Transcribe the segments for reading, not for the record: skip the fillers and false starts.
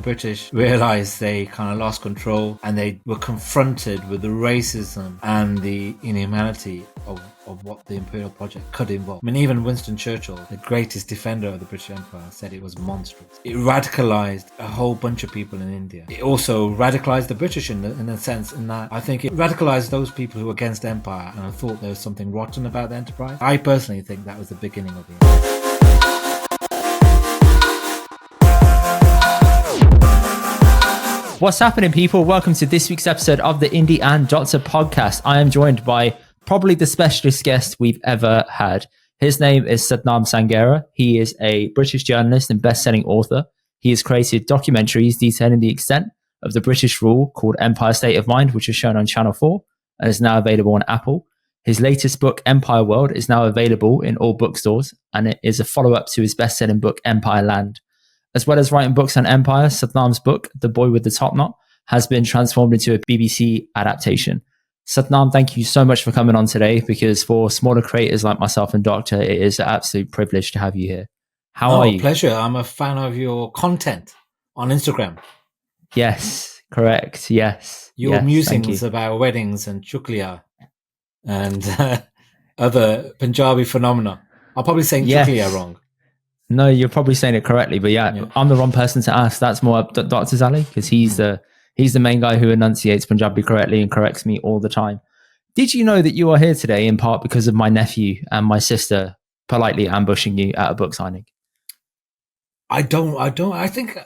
British realised they kind of lost control and they were confronted with the racism and the inhumanity of what the imperial project could involve. I mean, even Winston Churchill, the greatest defender of the British Empire, said it was monstrous. It radicalised a whole bunch of people in India. It also radicalised the British in a sense, in that I think it radicalised those people who were against empire and I thought there was something rotten about the enterprise. I personally think that was the beginning of the end. What's happening, people? Welcome to this week's episode of the Indie and Doctor podcast. I am joined by probably the specialist guest we've ever had. His name is Sathnam Sanghera. He is a British journalist and best-selling author. He has created documentaries detailing the extent of the British rule called Empire State of Mind, which is shown on Channel 4 and is now available on Apple. His latest book, Empire World, is now available in all bookstores, and it is a follow-up to his best-selling book, Empireland. As well as writing books on empire, Sathnam's book, The Boy with the Top Knot, has been transformed into a BBC adaptation. Sathnam, thank you so much for coming on today, because for smaller creators like myself and Doctor, it is an absolute privilege to have you here. How are you? Pleasure. I'm a fan of your content on Instagram. Yes, correct. Yes. Your musings about weddings and chukliya and other Punjabi phenomena. I'm probably saying chukliya wrong. No, you're probably saying it correctly, but yeah, I'm the wrong person to ask. That's more up Dr. Zali, because he's the main guy who enunciates Punjabi correctly and corrects me all the time. Did you know that you are here today in part because of my nephew and my sister politely ambushing you at a book signing? I don't think,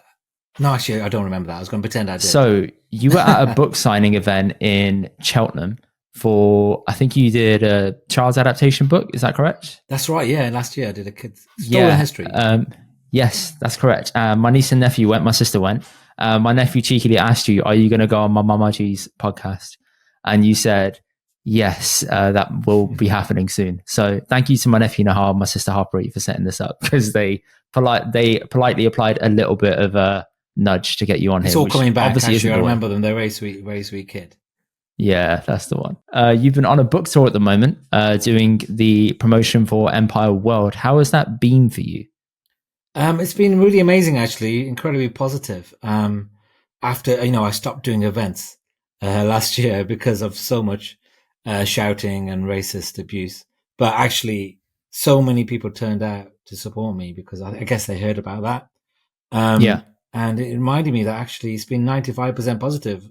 no, actually, I don't remember that. I was going to pretend I did. So you were at a book signing event in Cheltenham for, I think you did a child's adaptation book. Is that correct? That's right. Yeah. Last year I did a kid's stolen history. Yes, that's correct. My niece and nephew went, my sister went. My nephew cheekily asked you, are you going to go on my Mamaji's podcast? And you said, yes, that will be happening soon. So thank you to my nephew Nahar and my sister Harpreet for setting this up, because they politely applied a little bit of a nudge to get you on here. It's all coming back. Obviously, I remember them. They're very sweet kid. Yeah, that's the one. You've been on a book tour at the moment, doing the promotion for Empire World. How has that been for you? It's been really amazing, actually, incredibly positive. After, I stopped doing events last year because of so much shouting and racist abuse. But actually, so many people turned out to support me because I guess they heard about that. And it reminded me that actually it's been 95% positive.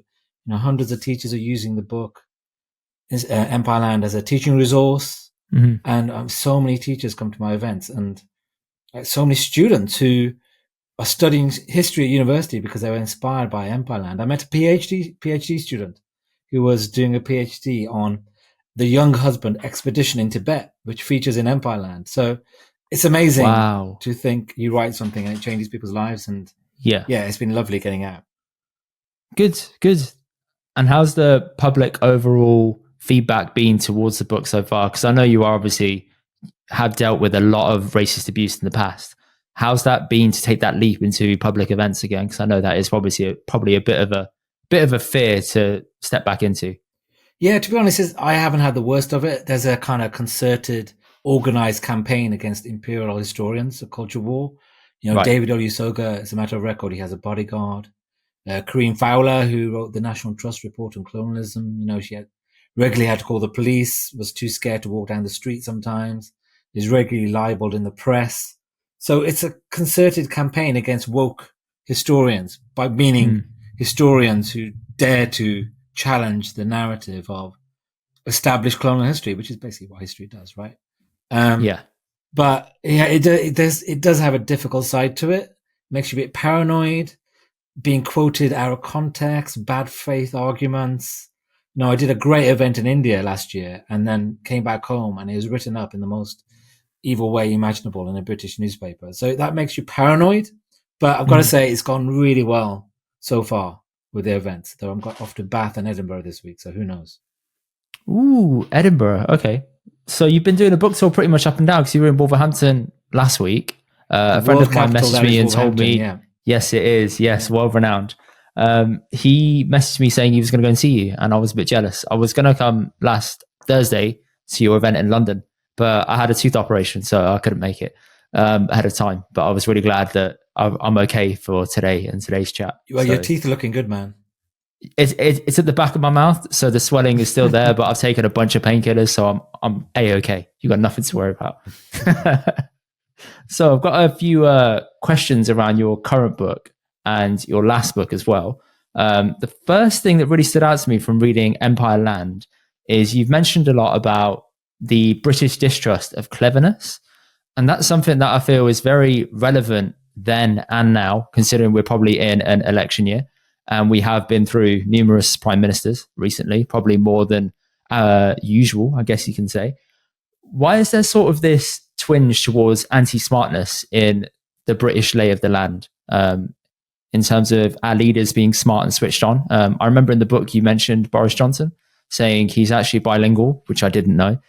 Hundreds of teachers are using the book, Empireland, as a teaching resource. Mm-hmm. And so many teachers come to my events, and so many students who are studying history at university because they were inspired by Empireland. I met a PhD student who was doing a PhD on the young husband expedition in Tibet, which features in Empireland. So it's amazing to think you write something and it changes people's lives. And it's been lovely getting out. Good. And how's the public overall feedback been towards the book so far? Because I know you are obviously have dealt with a lot of racist abuse in the past. How's that been to take that leap into public events again? Because I know that is probably a bit of a fear to step back into. Yeah, to be honest, I haven't had the worst of it. There's a kind of concerted, organized campaign against imperial historians, a culture war. Right. David W. Soga, as a matter of record, he has a bodyguard. Kareem Fowler, who wrote the National Trust report on colonialism, she regularly had to call the police, was too scared to walk down the street sometimes, is regularly libeled in the press. So it's a concerted campaign against woke historians, by meaning historians who dare to challenge the narrative of established colonial history, which is basically what history does, right? But it does have a difficult side to it. Makes you a bit paranoid. Being quoted out of context, bad faith arguments. I did a great event in India last year and then came back home and it was written up in the most evil way imaginable in a British newspaper. So that makes you paranoid. But I've got to say it's gone really well so far with the events. Though I'm off to Bath and Edinburgh this week, so who knows? Ooh, Edinburgh. Okay. So you've been doing a book tour pretty much up and down because you were in Wolverhampton last week. A friend of mine messaged me and told me... Yeah. Yes, it is. Yes, well renowned. He messaged me saying he was going to go and see you, and I was a bit jealous. I was going to come last Thursday to your event in London, but I had a tooth operation, so I couldn't make it. ahead of time, but I was really glad that I'm okay for today and today's chat. Well, your teeth are looking good, man. It's at the back of my mouth, so the swelling is still there, but I've taken a bunch of painkillers, so I'm A-okay. You got nothing to worry about. So I've got a few questions around your current book and your last book as well. The first thing that really stood out to me from reading Empireland is you've mentioned a lot about the British distrust of cleverness. And that's something that I feel is very relevant then and now, considering we're probably in an election year. And we have been through numerous prime ministers recently, probably more than usual, I guess you can say. Why is there sort of this twinge towards anti-smartness in the British lay of the land, in terms of our leaders being smart and switched on? I remember in the book you mentioned Boris Johnson saying he's actually bilingual, which I didn't know.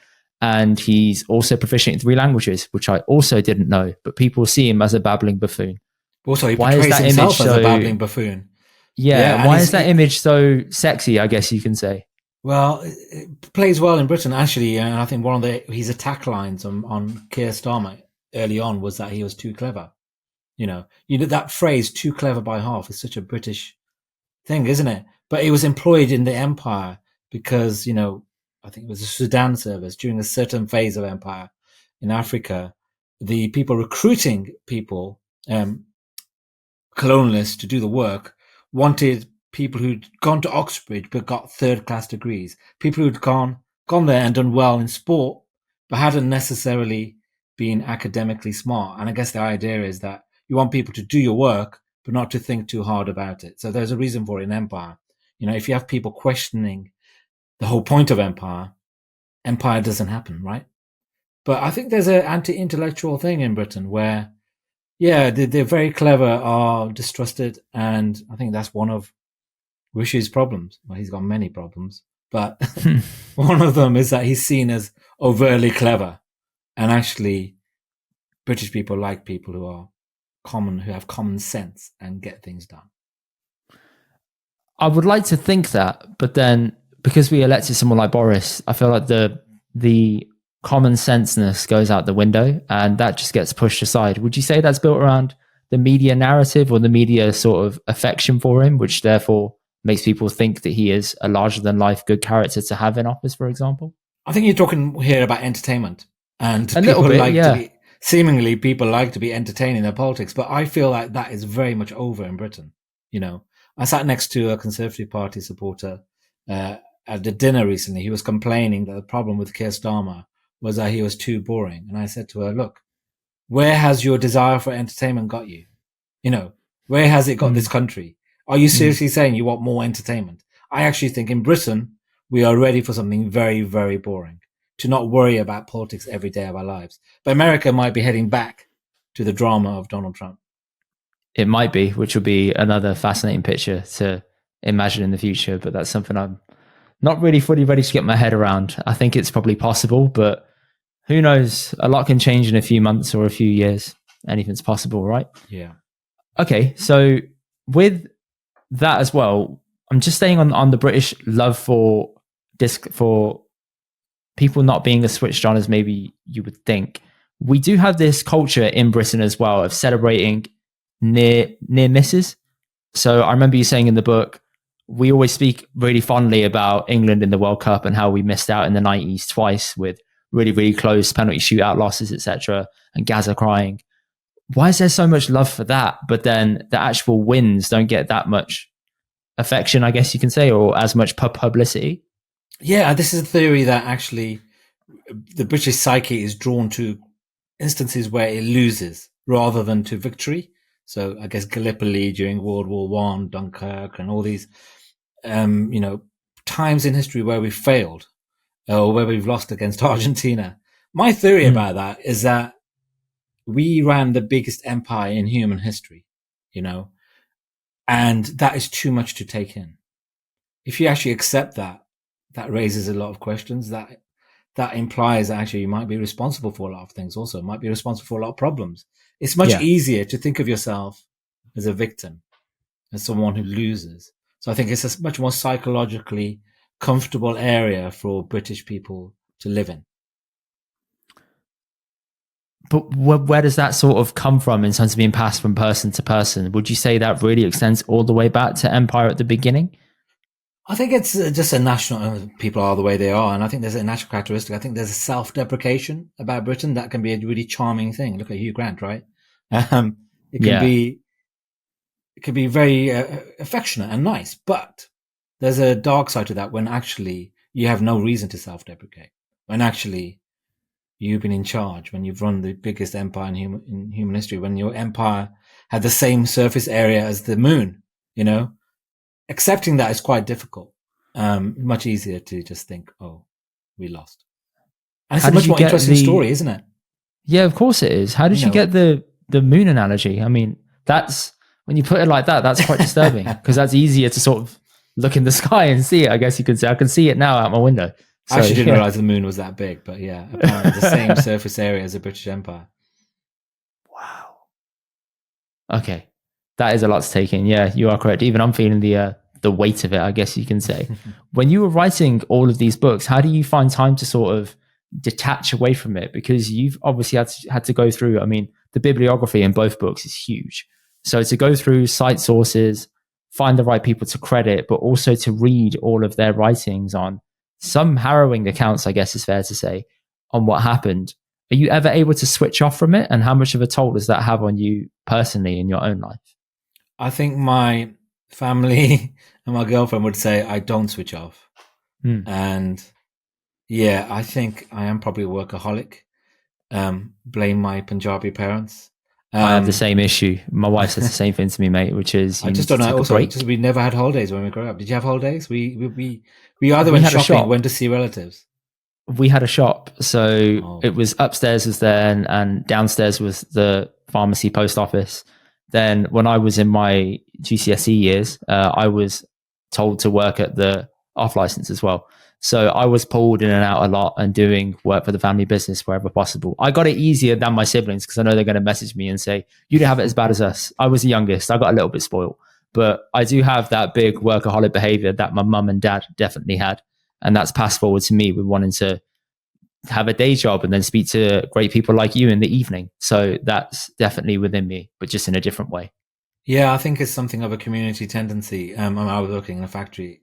And he's also proficient in 3 languages, which I also didn't know, but people see him as a babbling buffoon. Also, he portrays himself as a babbling buffoon. Yeah, why is that image so sexy, I guess you can say? Well, it plays well in Britain, actually. And I think one of his attack lines on Keir Starmer early on was that he was too clever. You know, that phrase, too clever by half, is such a British thing, isn't it? But it was employed in the empire because, I think it was the Sudan service during a certain phase of empire in Africa. The people recruiting people, colonialists, to do the work wanted people who'd gone to Oxford but got 3rd-class degrees, people who'd gone there and done well in sport but hadn't necessarily been academically smart. And I guess the idea is that you want people to do your work but not to think too hard about it. So there's a reason for it in empire. If you have people questioning the whole point of empire doesn't happen, right? But I think there's an anti-intellectual thing in Britain where, the very clever are distrusted, and I think that's one of Rishi's problems. Well, he's got many problems, but one of them is that he's seen as overtly clever, and actually British people like people who are who have common sense and get things done. I would like to think that, but then because we elected someone like Boris, I feel like the common senseness goes out the window and that just gets pushed aside. Would you say that's built around the media narrative or the media sort of affection for him, which therefore makes people think that he is a larger than life good character to have in office, for example? I think you're talking here about entertainment, and seemingly people like to be entertained in their politics, but I feel like that is very much over in Britain. I sat next to a Conservative Party supporter at the dinner recently. He was complaining that the problem with Keir Starmer was that he was too boring. And I said to her, look, where has your desire for entertainment got you? Where has it got this country? Are you seriously saying you want more entertainment? I actually think in Britain, we are ready for something very, very boring, to not worry about politics every day of our lives. But America might be heading back to the drama of Donald Trump. It might be, which will be another fascinating picture to imagine in the future. But that's something I'm not really fully ready to get my head around. I think it's probably possible, but who knows? A lot can change in a few months or a few years. Anything's possible, right? Yeah. Okay, so with that as well, I'm just staying on the British love for people not being as switched on as maybe you would think. We do have this culture in Britain as well of celebrating near misses. So I remember you saying in the book, we always speak really fondly about England in the World Cup and how we missed out in the 90s twice with really, really close penalty shootout losses, etc., and Gaza crying. Why is there so much love for that, but then the actual wins don't get that much affection, I guess you can say, or as much publicity? Yeah, this is a theory that actually the British psyche is drawn to instances where it loses rather than to victory. So I guess Gallipoli during World War One, Dunkirk, and all these, times in history where we failed or where we've lost against Argentina. My theory about that is that we ran the biggest empire in human history, and that is too much to take in. If you actually accept that, that raises a lot of questions. That implies that actually you might be responsible for a lot of things also, might be responsible for a lot of problems. It's much easier to think of yourself as a victim, as someone who loses. So I think it's a much more psychologically comfortable area for British people to live in. But where does that sort of come from in terms of being passed from person to person? Would you say that really extends all the way back to empire at the beginning? I think it's just a national, people are the way they are. And I think there's a natural characteristic. I think there's a self-deprecation about Britain that can be a really charming thing. Look at Hugh Grant, right? It can be very affectionate and nice, but there's a dark side to that when actually you have no reason to self-deprecate. When actually you've been in charge, when you've run the biggest empire in human history, when your empire had the same surface area as the moon, accepting that is quite difficult. Much easier to just think, oh, we lost. And it's a much more interesting story, isn't it? Yeah, of course it is. How did you get the moon analogy? I mean, that's, when you put it like that, that's quite disturbing, because that's easier to sort of look in the sky and see it. I guess you could say, I can see it now out my window. So, I actually didn't realize the moon was that big, but yeah, apparently the same surface area as the British Empire. Wow. Okay. That is a lot to take in. Yeah, you are correct. Even I'm feeling the weight of it, I guess you can say. When you were writing all of these books, how do you find time to sort of detach away from it? Because you've obviously had to go through, I mean, the bibliography in both books is huge. So to go through cite sources, find the right people to credit, but also to read all of their writings on some harrowing accounts, I guess is fair to say, on what happened. Are you ever able to switch off from it? And how much of a toll does that have on you personally in your own life? I think my family and my girlfriend would say I don't switch off. And yeah, I think I am probably a workaholic. Blame my Punjabi parents. I have the same issue. My wife says the same thing to me, mate, which is I just don't know. Also, we never had holidays when we grew up. Did you have holidays? We either went shopping, went to see relatives. We had a shop, so it was upstairs was there, and downstairs was the pharmacy, post office. Then when I was in my GCSE years, I was told to work at the off license as well. So I was pulled in and out a lot and doing work for the family business wherever possible. I got it easier than my siblings because I know they're going to message me and say, you didn't have it as bad as us. I was the youngest. I got a little bit spoiled. But I do have that big workaholic behavior that my mum and dad definitely had. And that's passed forward to me with wanting to have a day job and then speak to great people like you in the evening. So that's definitely within me, but just in a different way. Yeah, I think it's something of a community tendency. I was working in a factory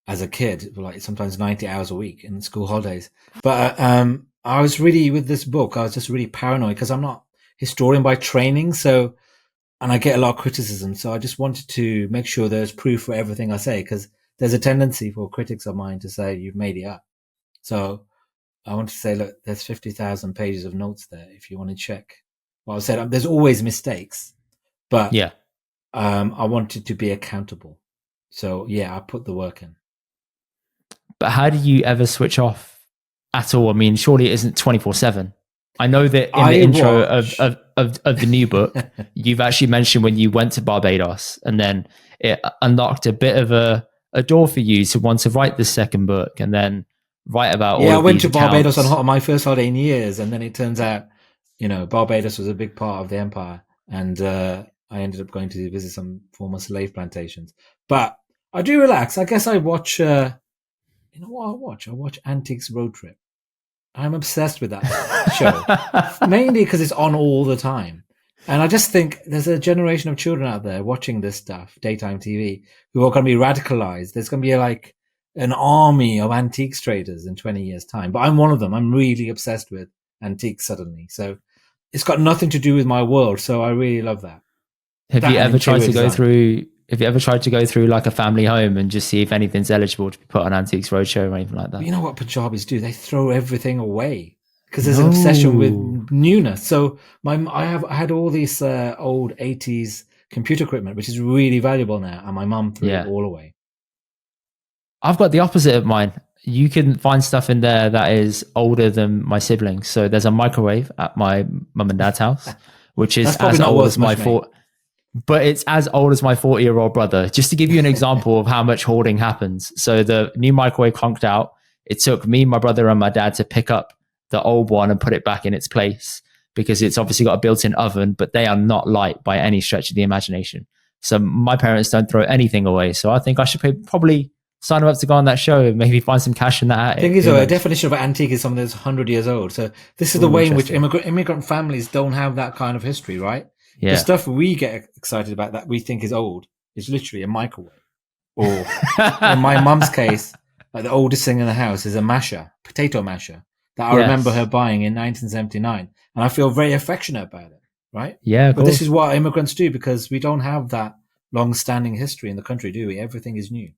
as a kid, like sometimes 90 hours a week in school holidays. But I was really, with this book, I was just really paranoid because I'm not historian by training. So, and I get a lot of criticism. So I just wanted to make sure there's proof for everything I say, because there's a tendency for critics of mine to say you've made it up. So I want to say, look, there's 50,000 pages of notes there if you want to check. Well, I said there's always mistakes, but yeah, I wanted to be accountable. So yeah, I put the work in. But how do you ever switch off at all? I mean, surely it isn't 24/7. I know that in the intro of the new book, you've actually mentioned when you went to Barbados, and then it unlocked a bit of a door for you to want to write the second book and then write about all of these accounts. Yeah, I went to Barbados on my first holiday in years, and then it turns out, Barbados was a big part of the empire, and I ended up going to visit some former slave plantations. But I do relax. I guess I watch... you know what I watch? I watch Antiques Road Trip. I'm obsessed with that show, mainly because it's on all the time. And I just think there's a generation of children out there watching this stuff, daytime TV, who are going to be radicalized. There's going to be like an army of antiques traders in 20 years' time. But I'm one of them. I'm really obsessed with antiques suddenly. So it's got nothing to do with my world. So I really love that. Have you ever tried to go through like a family home and just see if anything's eligible to be put on Antiques Roadshow or anything like that? You know what Punjabis do? They throw everything away because there's an obsession with newness. So I had all these old 80s computer equipment, which is really valuable now, and my mum threw it all away. I've got the opposite of mine. You can find stuff in there that is older than my siblings. So there's a microwave at my mum and dad's house, which is as old as my but it's as old as my 40-year-old brother. Just to give you an example of how much hoarding happens. So the new microwave conked out. It took me, my brother, and my dad to pick up the old one and put it back in its place because it's obviously got a built-in oven, but they are not light by any stretch of the imagination. So my parents don't throw anything away. So I think I should probably sign them up to go on that show, maybe find some cash in that. The thing is, a definition of antique is something that's 100 years old. So this is the way in which immigrant families don't have that kind of history, right? Yeah. The stuff we get excited about that we think is old is literally a microwave. Or in my mum's case, like the oldest thing in the house is a masher, potato masher, that I remember her buying in 1979. And I feel very affectionate about it, right? Yeah, but this is what immigrants do, because we don't have that long-standing history in the country, do we? Everything is new.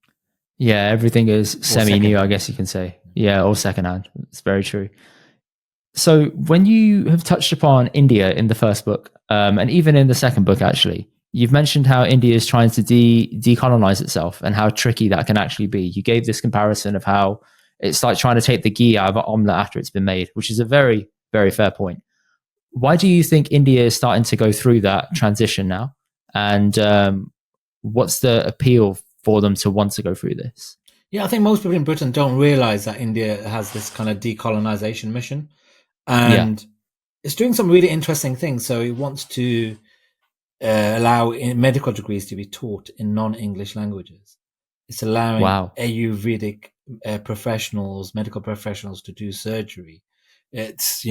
Yeah, everything is semi-new, I guess you can say. Yeah, or secondhand. It's very true. So when you have touched upon India in the first book, and even in the second book, actually, you've mentioned how India is trying to decolonize itself and how tricky that can actually be. You gave this comparison of how it's like trying to take the ghee out of an omelette after it's been made, which is a very, very fair point. Why do you think India is starting to go through that transition now? And what's the appeal for them to want to go through this? Yeah, I think most people in Britain don't realize that India has this kind of decolonization mission. And it's doing some really interesting things. So it wants to allow medical degrees to be taught in non-English languages. It's allowing Ayurvedic professionals, medical professionals, to do surgery. It's,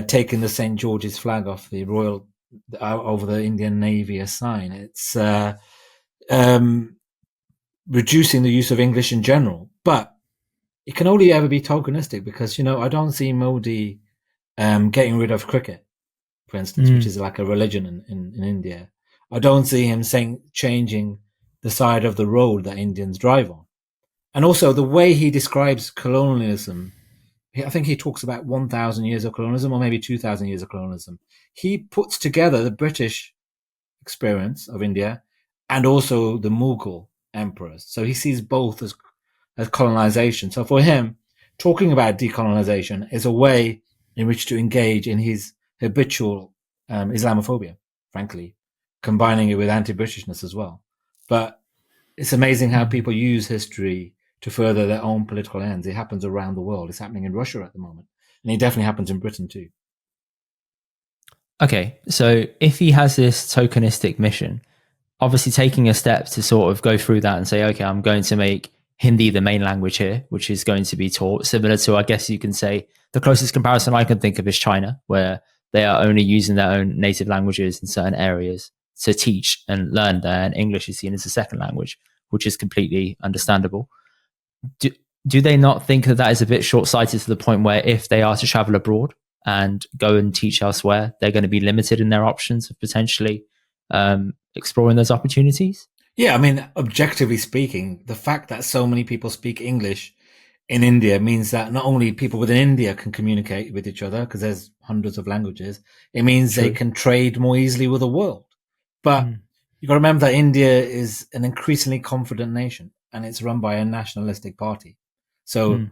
taking the St. George's flag off the royal over the Indian Navy as sign. It's reducing the use of English in general, but it can only ever be tokenistic, because I don't see Modi getting rid of cricket, for instance, which is like a religion in India. I don't see him changing the side of the road that Indians drive on. And also the way he describes colonialism, I think he talks about 1,000 years of colonialism, or maybe 2,000 years of colonialism. He puts together the British experience of India and also the Mughal emperors. So he sees both as colonization. So for him, talking about decolonization is a way in which to engage in his habitual Islamophobia, frankly, combining it with anti-Britishness as well. But it's amazing how people use history to further their own political ends. It happens around the world. It's happening in Russia at the moment. And it definitely happens in Britain too. Okay, so if he has this tokenistic mission, obviously taking a step to sort of go through that and say, okay, I'm going to make Hindi the main language here, which is going to be taught, similar to, I guess you can say, the closest comparison I can think of is China, where they are only using their own native languages in certain areas to teach and learn there, and English is seen as a second language, which is completely understandable. Do they not think that is a bit short-sighted, to the point where if they are to travel abroad and go and teach elsewhere, they're going to be limited in their options of potentially exploring those opportunities? Yeah, I mean, objectively speaking, the fact that so many people speak English in India means that not only people within India can communicate with each other, because there's hundreds of languages, it means they can trade more easily with the world. But you've got to remember that India is an increasingly confident nation, and it's run by a nationalistic party. So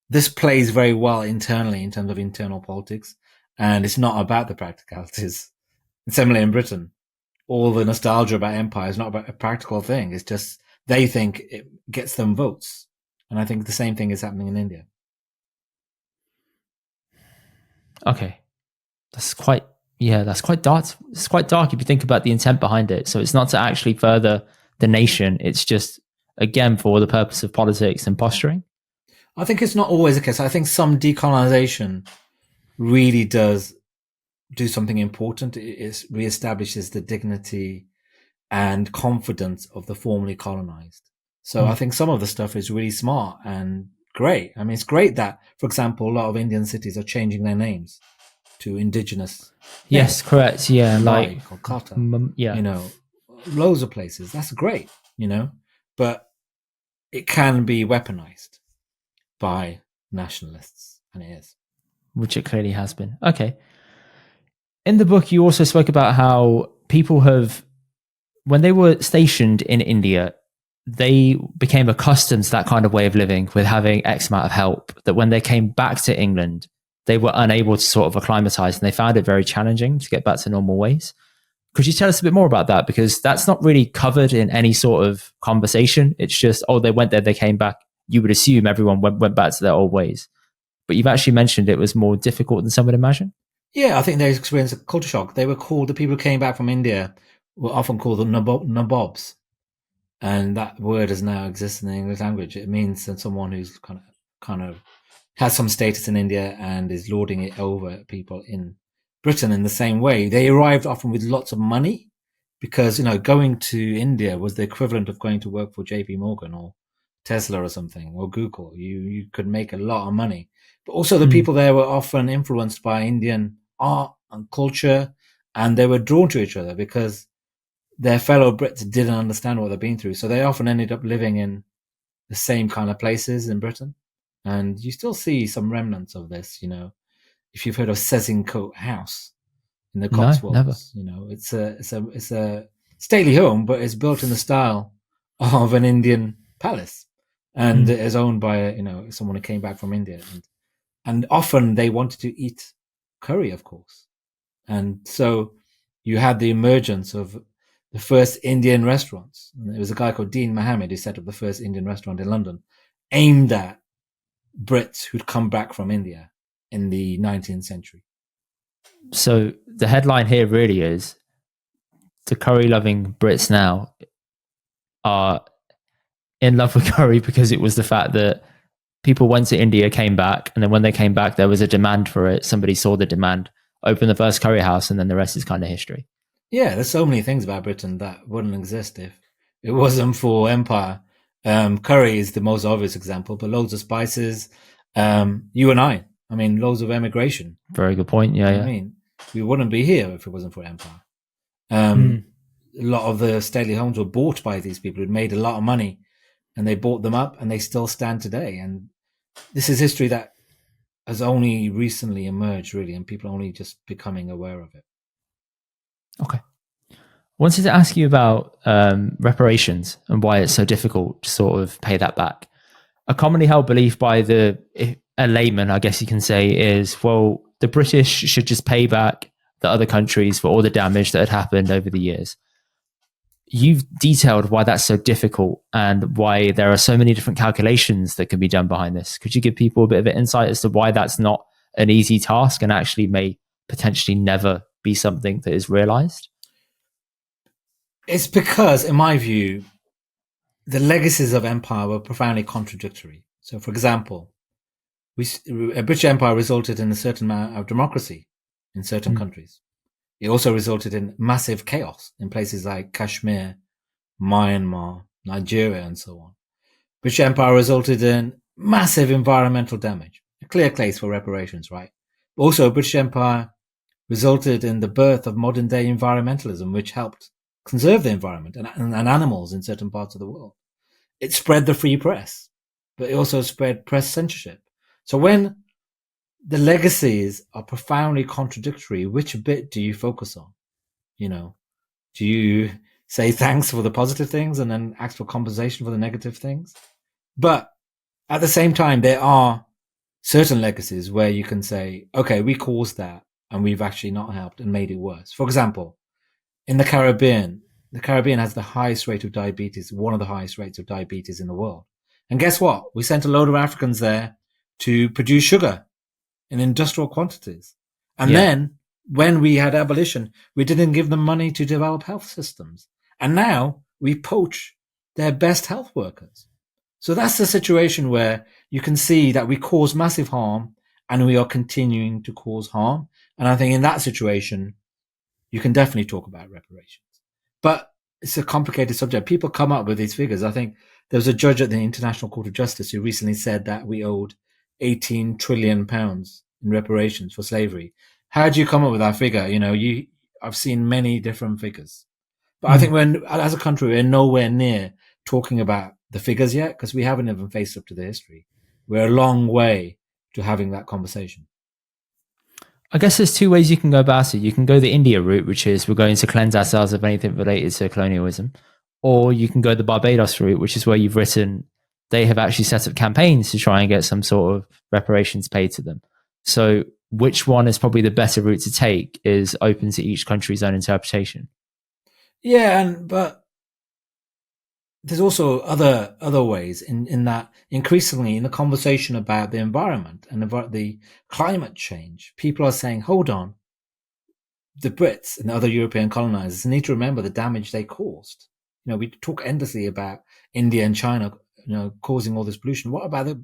this plays very well internally in terms of internal politics, and it's not about the practicalities. Similarly in Britain, all the nostalgia about empire is not about a practical thing. It's just they think it gets them votes. And I think the same thing is happening in India. Okay. That's quite dark. It's quite dark if you think about the intent behind it. So it's not to actually further the nation. It's just, again, for the purpose of politics and posturing. I think it's not always the case. I think some decolonization really does do something important. It reestablishes the dignity and confidence of the formerly colonized. So I think some of the stuff is really smart and great. I mean, it's great that, for example, a lot of Indian cities are changing their names to indigenous. Yes, correct. Yeah, like Kolkata, loads of places. That's great, but it can be weaponized by nationalists, and it is. Which it clearly has been. Okay. In the book, you also spoke about how people have, when they were stationed in India, they became accustomed to that kind of way of living with having X amount of help, that when they came back to England, they were unable to sort of acclimatise, and they found it very challenging to get back to normal ways. Could you tell us a bit more about that? Because that's not really covered in any sort of conversation. It's just, they went there, they came back. You would assume everyone went back to their old ways. But you've actually mentioned it was more difficult than some would imagine. Yeah, I think they experienced a culture shock. They were called, the people who came back from India were often called the Nabobs. and that word does now exist in the English language. It means that someone who's kind of has some status in India and is lording it over people in Britain in the same way. They arrived often with lots of money because, going to India was the equivalent of going to work for JP Morgan or Tesla or something, or Google. You could make a lot of money. But also the people there were often influenced by Indian art and culture, and they were drawn to each other because their fellow Brits didn't understand what they'd been through. So they often ended up living in the same kind of places in Britain. And you still see some remnants of this, if you've heard of Sessingcote House in the Cotswolds, it's a stately home, but it's built in the style of an Indian palace, and is owned by someone who came back from India, and often they wanted to eat curry, of course, and so you had the emergence of the first Indian restaurants. There was a guy called Dean Mohammed who set up the first Indian restaurant in London, aimed at Brits who'd come back from India in the 19th century. So the headline here really is the curry-loving Brits now are in love with curry because it was the fact that people went to India, came back, and then when they came back, there was a demand for it. Somebody saw the demand, opened the first curry house, and then the rest is kind of history. Yeah, there's so many things about Britain that wouldn't exist if it wasn't for empire. Curry is the most obvious example, but loads of spices. You and I mean, loads of emigration. Very good point. Yeah, yeah. I mean, we wouldn't be here if it wasn't for empire. A lot of the stately homes were bought by these people who'd made a lot of money, and they bought them up, and they still stand today. And this is history that has only recently emerged, really, and people are only just becoming aware of it. Okay. Wanted to ask you about reparations and why it's so difficult to sort of pay that back. A commonly held belief by a layman, I guess you can say, is, well, the British should just pay back the other countries for all the damage that had happened over the years. You've detailed why that's so difficult and why there are so many different calculations that can be done behind this. Could you give people a bit of an insight as to why that's not an easy task and actually may potentially never be something that is realized? It's because, in my view, the legacies of empire were profoundly contradictory. So, for example, a British Empire resulted in a certain amount of democracy in certain countries. It also resulted in massive chaos in places like Kashmir, Myanmar, Nigeria, and so on. British Empire resulted in massive environmental damage, a clear case for reparations, right? But also, British Empire resulted in the birth of modern-day environmentalism, which helped conserve the environment and animals in certain parts of the world. It spread the free press, but it also spread press censorship. So when the legacies are profoundly contradictory, which bit do you focus on? Do you say thanks for the positive things and then ask for compensation for the negative things? But at the same time, there are certain legacies where you can say, okay, we caused that and we've actually not helped and made it worse. For example, in the Caribbean has the highest rate of diabetes, one of the highest rates of diabetes in the world. And guess what? We sent a load of Africans there to produce sugar in industrial quantities. And then when we had abolition, we didn't give them money to develop health systems. And now we poach their best health workers. So that's the situation where you can see that we cause massive harm and we are continuing to cause harm. And I think in that situation, you can definitely talk about reparations. But it's a complicated subject. People come up with these figures. I think there was a judge at the International Court of Justice who recently said that we owed £18 trillion in reparations for slavery. How do you come up with that figure? I've seen many different figures. But I think as a country, we're nowhere near talking about the figures yet because we haven't even faced up to the history. We're a long way to having that conversation. I guess there's two ways you can go about it. You can go the India route, which is we're going to cleanse ourselves of anything related to colonialism. Or you can go the Barbados route, which is where you've written they have actually set up campaigns to try and get some sort of reparations paid to them. So which one is probably the better route to take is open to each country's own interpretation. Yeah, but there's also other ways in that increasingly in the conversation about the environment and about the climate change, people are saying, hold on, the Brits and the other European colonizers need to remember the damage they caused. We talk endlessly about India and China, causing all this pollution. What about the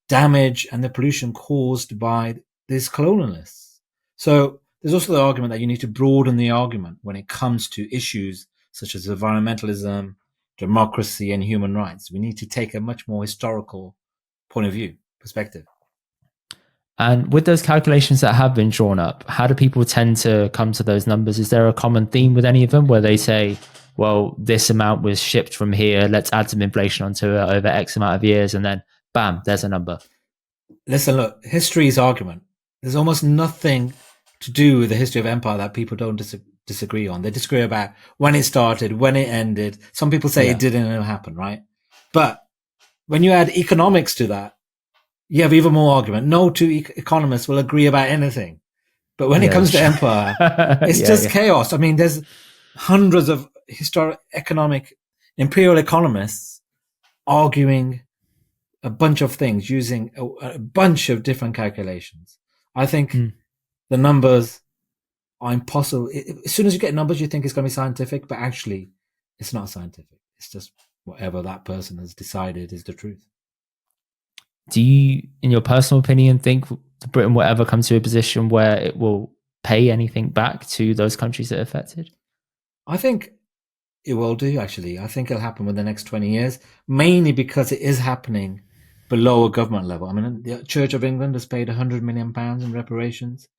damage and the pollution caused by these colonialists? So there's also the argument that you need to broaden the argument when it comes to issues such as environmentalism, democracy, and human rights. We need to take a much more historical point of view, perspective. And with those calculations that have been drawn up, how do people tend to come to those numbers? Is there a common theme with any of them where they say, well, this amount was shipped from here, let's add some inflation onto it over X amount of years, and then bam, there's a number? Listen, look, history's argument. There's almost nothing to do with the history of empire that people don't disagree on. They disagree about when it started, when it ended. Some people say it didn't happen, right? But when you add economics to that, you have even more argument. No two economists will agree about anything. But when it comes to empire, it's just chaos. I mean, there's hundreds of historic economic imperial economists arguing a bunch of things using a bunch of different calculations. I think the numbers are impossible. As soon as you get numbers, you think it's going to be scientific, but actually it's not scientific. It's just whatever that person has decided is the truth. Do you, in your personal opinion, think Britain will ever come to a position where it will pay anything back to those countries that are affected? I think it will do, actually. I think it'll happen within the next 20 years, mainly because it is happening below a government level. I mean, the Church of England has paid £100 million in reparations.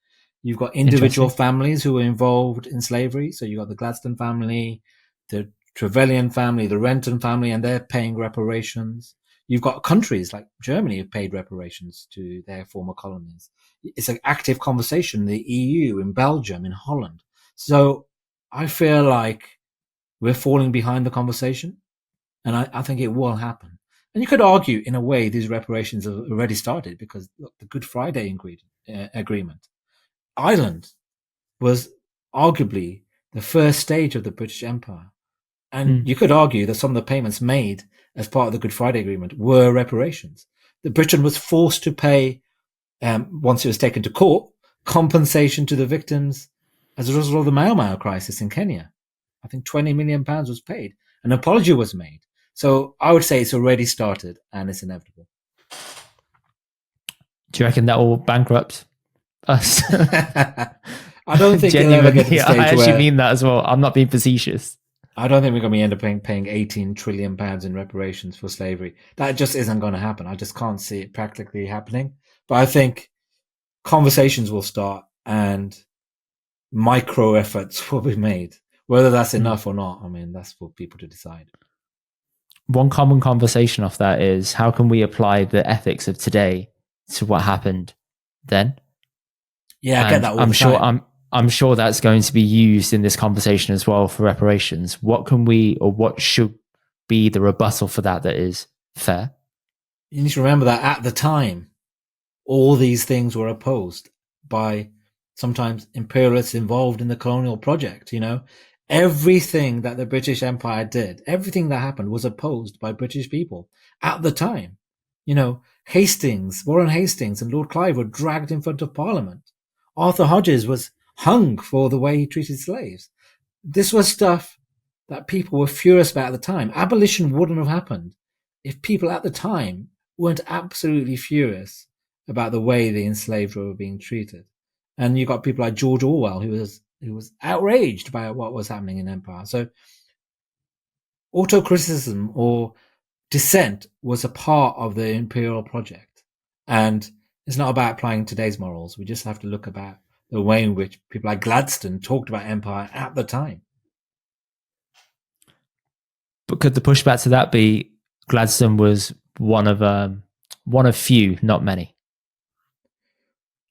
You've got individual families who were involved in slavery. So you've got the Gladstone family, the Trevelyan family, the Renton family, and they're paying reparations. You've got countries like Germany who paid reparations to their former colonies. It's an active conversation in the EU, in Belgium, in Holland. So I feel like we're falling behind the conversation, and I think it will happen. And you could argue, in a way, these reparations have already started because look, the Good Friday Agreement. Ireland was arguably the first stage of the British Empire. And you could argue that some of the payments made as part of the Good Friday Agreement were reparations. That Britain was forced to pay, once it was taken to court, compensation to the victims as a result of the Mau Mau crisis in Kenya. I think £20 million was paid. An apology was made. So I would say it's already started and it's inevitable. Do you reckon that will bankrupt us? I don't think it'll ever get to the stage I actually where, mean that as well. I'm not being facetious. I don't think we're going to end up paying £18 trillion in reparations for slavery. That just isn't going to happen. I just can't see it practically happening. But I think conversations will start and micro efforts will be made. Whether that's enough or not, I mean, that's for people to decide. One common conversation off that is, how can we apply the ethics of today to what happened then? Yeah, I get that all the time. I'm sure that's going to be used in this conversation as well for reparations. What can we, or what should be the rebuttal for that is fair? You need to remember that at the time, all these things were opposed by sometimes imperialists involved in the colonial project. Everything that the British Empire did, everything that happened was opposed by British people at the time. Warren Hastings and Lord Clive were dragged in front of Parliament. Arthur Hodges was hung for the way he treated slaves. This was stuff that people were furious about at the time. Abolition wouldn't have happened if people at the time weren't absolutely furious about the way the enslaved were being treated. And you got people like George Orwell, who was outraged by what was happening in empire. So autocriticism or dissent was a part of the imperial project. And it's not about applying today's morals. We just have to look about the way in which people like Gladstone talked about empire at the time. But could the pushback to that be Gladstone was one of few, not many?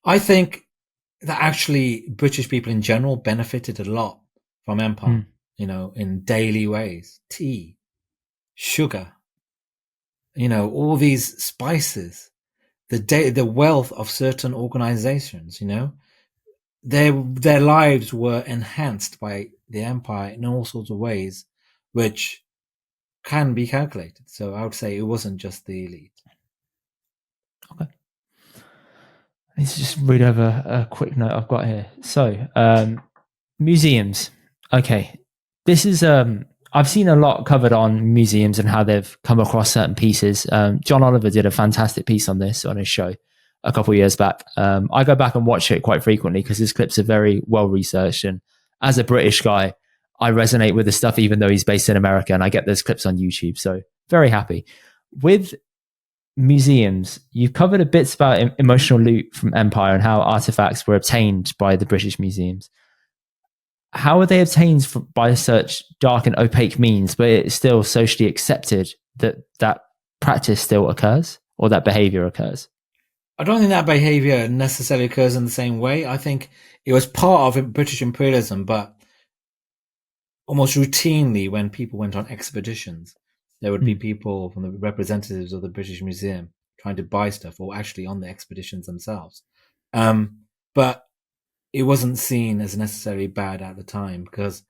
I think that actually British people in general benefited a lot from empire, in daily ways. Tea, sugar, all these spices, the wealth of certain organizations, their lives were enhanced by the empire in all sorts of ways, which can be calculated. So I would say it wasn't just the elite. Okay. I need to just read over a quick note I've got here. So, museums. Okay. This is, I've seen a lot covered on museums and how they've come across certain pieces. John Oliver did a fantastic piece on this on his show a couple of years back. I go back and watch it quite frequently because his clips are very well researched. And as a British guy, I resonate with the stuff, even though he's based in America, and I get those clips on YouTube. So very happy. With museums, you've covered a bit about emotional loot from empire and how artifacts were obtained by the British museums. How are they obtained by such dark and opaque means, but it's still socially accepted that that practice still occurs or that behavior occurs? I don't think that behavior necessarily occurs in the same way. I think it was part of British imperialism, but almost routinely when people went on expeditions, there would be people from the representatives of the British Museum trying to buy stuff or actually on the expeditions themselves. But it wasn't seen as necessarily bad at the time because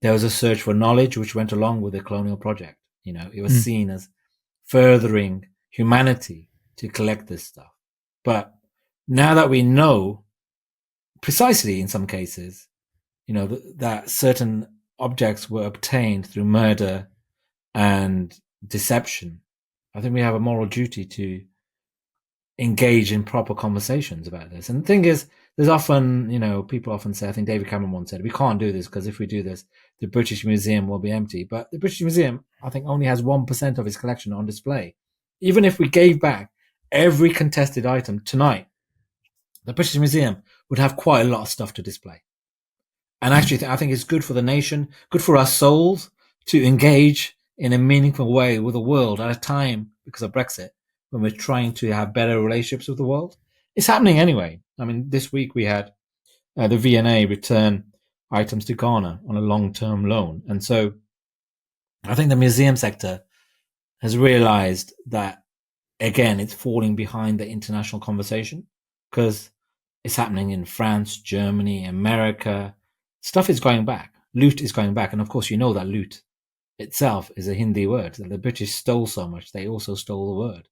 there was a search for knowledge which went along with the colonial project. It was seen as furthering humanity to collect this stuff. But now that we know precisely in some cases, that certain objects were obtained through murder and deception, I think we have a moral duty to engage in proper conversations about this. And the thing is, there's often, people often say, I think David Cameron once said, we can't do this because if we do this, the British Museum will be empty. But the British Museum, I think, only has 1% of its collection on display. Even if we gave back every contested item tonight, the British Museum would have quite a lot of stuff to display. And actually, I think it's good for the nation, good for our souls to engage in a meaningful way with the world at a time, because of Brexit, when we're trying to have better relationships with the world. It's happening anyway. I mean, this week we had the V&A return items to Ghana on a long-term loan. And so I think the museum sector has realized that, again, it's falling behind the international conversation because it's happening in France, Germany, America. Stuff is going back. Loot is going back. And of course, that loot itself is a Hindi word. The British stole so much, they also stole the word.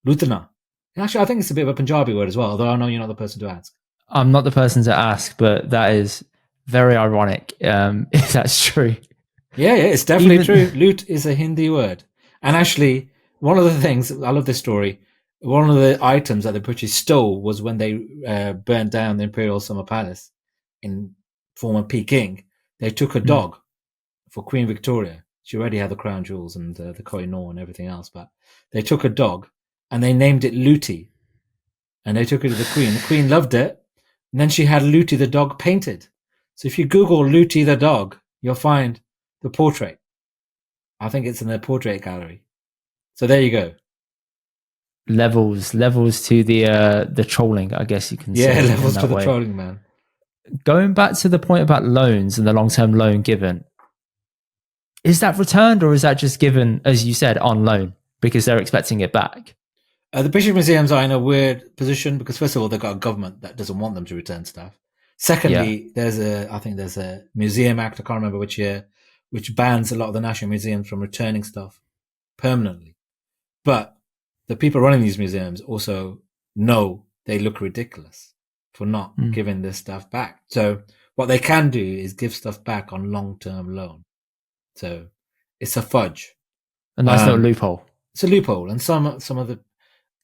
Lutana. Actually, I think it's a bit of a Punjabi word as well, although I know you're not the person to ask. I'm not the person to ask, but that is very ironic, if that's true. Yeah, it's definitely true. Loot is a Hindi word. And actually, one of the things, I love this story, one of the items that the British stole was when they burnt down the Imperial Summer Palace in former Peking. They took a dog for Queen Victoria. She already had the crown jewels and the Koh-i-noor and everything else, but they took a dog and they named it Looty. And they took it to the Queen. The Queen loved it. And then she had Looty the dog painted. So if you Google Looty the dog, you'll find the portrait. I think it's in the portrait gallery. So there you go. Levels to the trolling, I guess you can say. Yeah, levels to the trolling, man. Going back to the point about loans and the long-term loan given, is that returned or is that just given, as you said, on loan because they're expecting it back? The British museums are in a weird position because, first of all, they've got a government that doesn't want them to return stuff. Secondly, there's a museum act, I can't remember which year, which bans a lot of the national museums from returning stuff permanently. But the people running these museums also know they look ridiculous for not giving this stuff back. So what they can do is give stuff back on long-term loan. So it's a fudge. A nice little loophole. It's a loophole. And some of the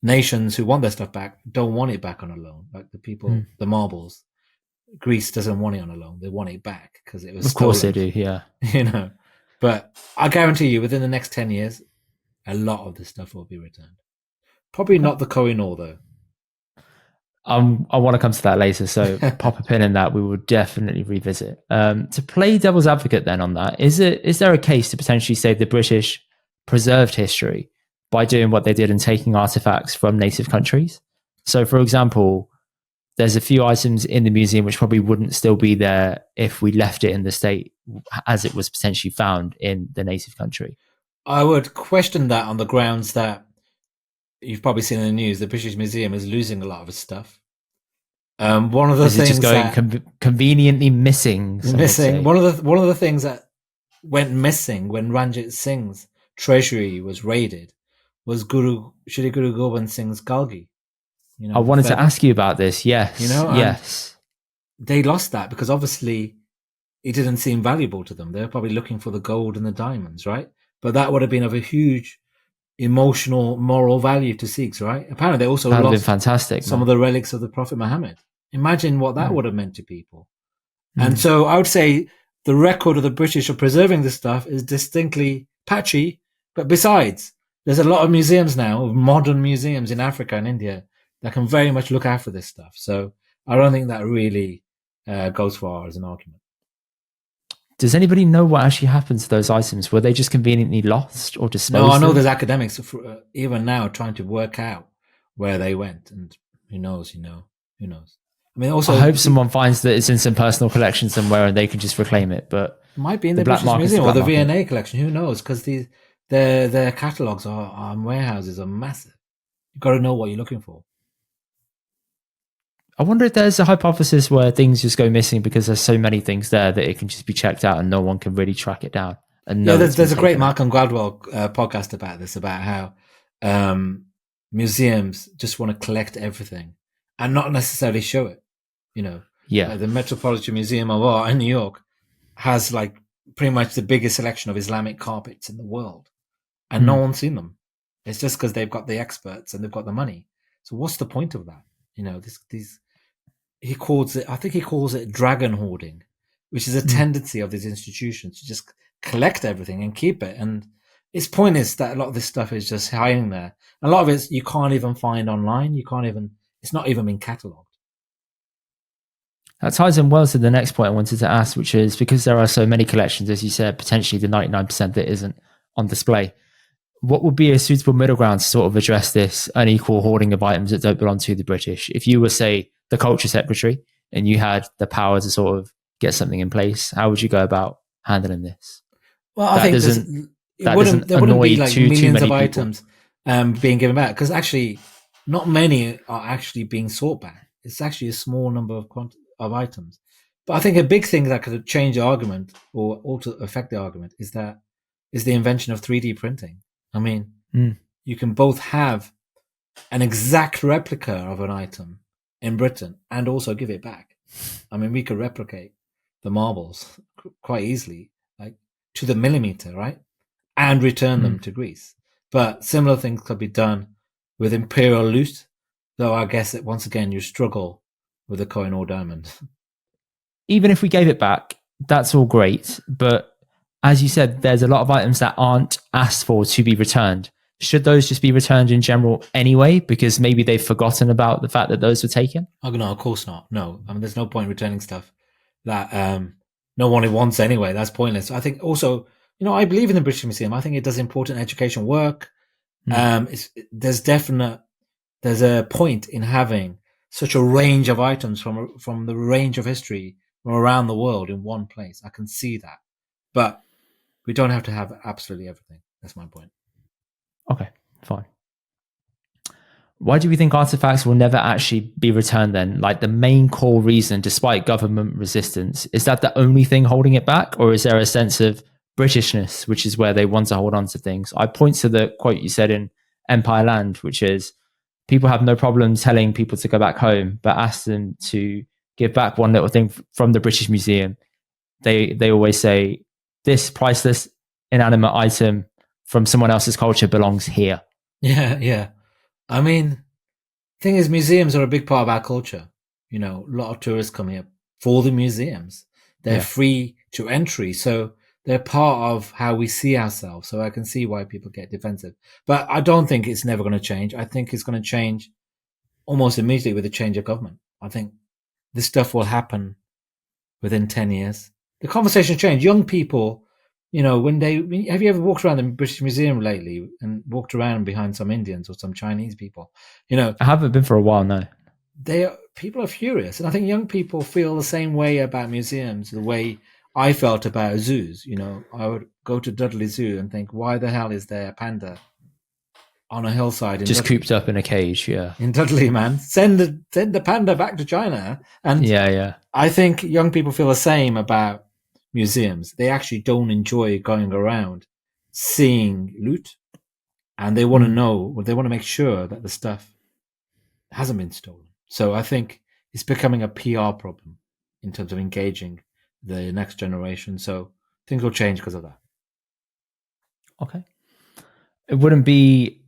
nations who want their stuff back don't want it back on a loan. Like the people, the marbles. Greece doesn't want it on a loan. They want it back because it was stolen. Of course they do, yeah. But I guarantee you within the next 10 years, a lot of this stuff will be returned. Probably not the Koh-i-noor though. I want to come to that later, so pop a pin in that. We will definitely revisit. To play devil's advocate then on that, is there a case to potentially say the British preserved history by doing what they did and taking artifacts from native countries? So, for example, there's a few items in the museum which probably wouldn't still be there if we left it in the state as it was potentially found in the native country. I would question that on the grounds that you've probably seen in the news, the British Museum is losing a lot of its stuff. One of the things just going conveniently missing. One of the things that went missing when Ranjit Singh's treasury was raided was Shri Guru Gobind Singh's Kalgi. I wanted to ask you about this. Yes, yes. They lost that because obviously it didn't seem valuable to them. They were probably looking for the gold and the diamonds, right? But that would have been of a huge emotional, moral value to Sikhs, right? Apparently, they also That would have been lost fantastic, some of the relics of the Prophet Muhammad. Imagine what that would have meant to people. And so I would say the record of the British of preserving this stuff is distinctly patchy. But besides, there's a lot of museums now, modern museums in Africa and India, that can very much look after this stuff. So I don't think that really goes far as an argument. Does anybody know what actually happened to those items? Were they just conveniently lost or disposed No, I know of? there's academics even now trying to work out where they went, and who knows, who knows. I mean, also, I hope someone finds that it's in some personal collection somewhere and they can just reclaim it. But it might be in the British Museum or the V&A collection. Who knows? Because their catalogues are warehouses are massive. You've got to know what you're looking for. I wonder if there's a hypothesis where things just go missing because there's so many things there that it can just be checked out and no one can really track it down. And there's a great Malcolm Gladwell podcast about this, about how museums just want to collect everything and not necessarily show it. The Metropolitan Museum of Art in New York has like pretty much the biggest selection of Islamic carpets in the world, and no one's seen them. It's just because they've got the experts and they've got the money. So what's the point of that? He calls it dragon hoarding, which is a tendency of these institutions to just collect everything and keep it. And its point is that a lot of this stuff is just hiding there. A lot of it you can't even find online. It's not even been catalogued. That ties in well to the next point I wanted to ask, which is because there are so many collections, as you said, potentially the 99% that isn't on display. What would be a suitable middle ground to sort of address this unequal hoarding of items that don't belong to the British? If you were, say, the culture secretary and you had the power to sort of get something in place, how would you go about handling this? Well, I think there wouldn't be like millions of items being given back, because actually not many are actually being sought back. It's actually a small number of items. But I think a big thing that could change the argument or also affect the argument is the invention of 3D printing. I mean, you can both have an exact replica of an item in Britain and also give it back. I mean, we could replicate the marbles quite easily, like to the millimeter, right? And return them to Greece. But similar things could be done with imperial loot, though I guess that once again you struggle with the Koh-i-noor Diamond. Even if we gave it back, that's all great. But as you said, there's a lot of items that aren't asked for to be returned. Should those just be returned in general anyway? Because maybe they've forgotten about the fact that those were taken? Oh, no, of course not. No, I mean, there's no point returning stuff that no one wants anyway. That's pointless. I think also, I believe in the British Museum. I think it does important education work. There's a point in having such a range of items from the range of history from around the world in one place. I can see that. But we don't have to have absolutely everything. That's my point. Okay, fine. Why do we think artifacts will never actually be returned then? Like the main core reason, despite government resistance, is that the only thing holding it back? Or is there a sense of Britishness, which is where they want to hold on to things? I point to the quote you said in Empireland, which is, people have no problem telling people to go back home, but ask them to give back one little thing from the British Museum. They always say, this priceless inanimate item from someone else's culture belongs here. Yeah. I mean, thing is, museums are a big part of our culture. A lot of tourists come here for the museums. They're free to entry, so they're part of how we see ourselves. So I can see why people get defensive. But I don't think it's never going to change. I think it's going to change almost immediately with the change of government. I think this stuff will happen within 10 years. The conversation change. Young people, have you ever walked around the British Museum lately and walked around behind some Indians or some Chinese people? I haven't been for a while, no. People are furious. And I think young people feel the same way about museums, the way I felt about zoos. I would go to Dudley Zoo and think, why the hell is there a panda on a hillside? Just cooped up in a cage, yeah. In Dudley, man. Send the panda back to China. And yeah. I think young people feel the same about museums. They actually don't enjoy going around seeing loot. And they want to know, they want to make sure that the stuff hasn't been stolen. So I think it's becoming a PR problem in terms of engaging the next generation. So things will change because of that. Okay. It wouldn't be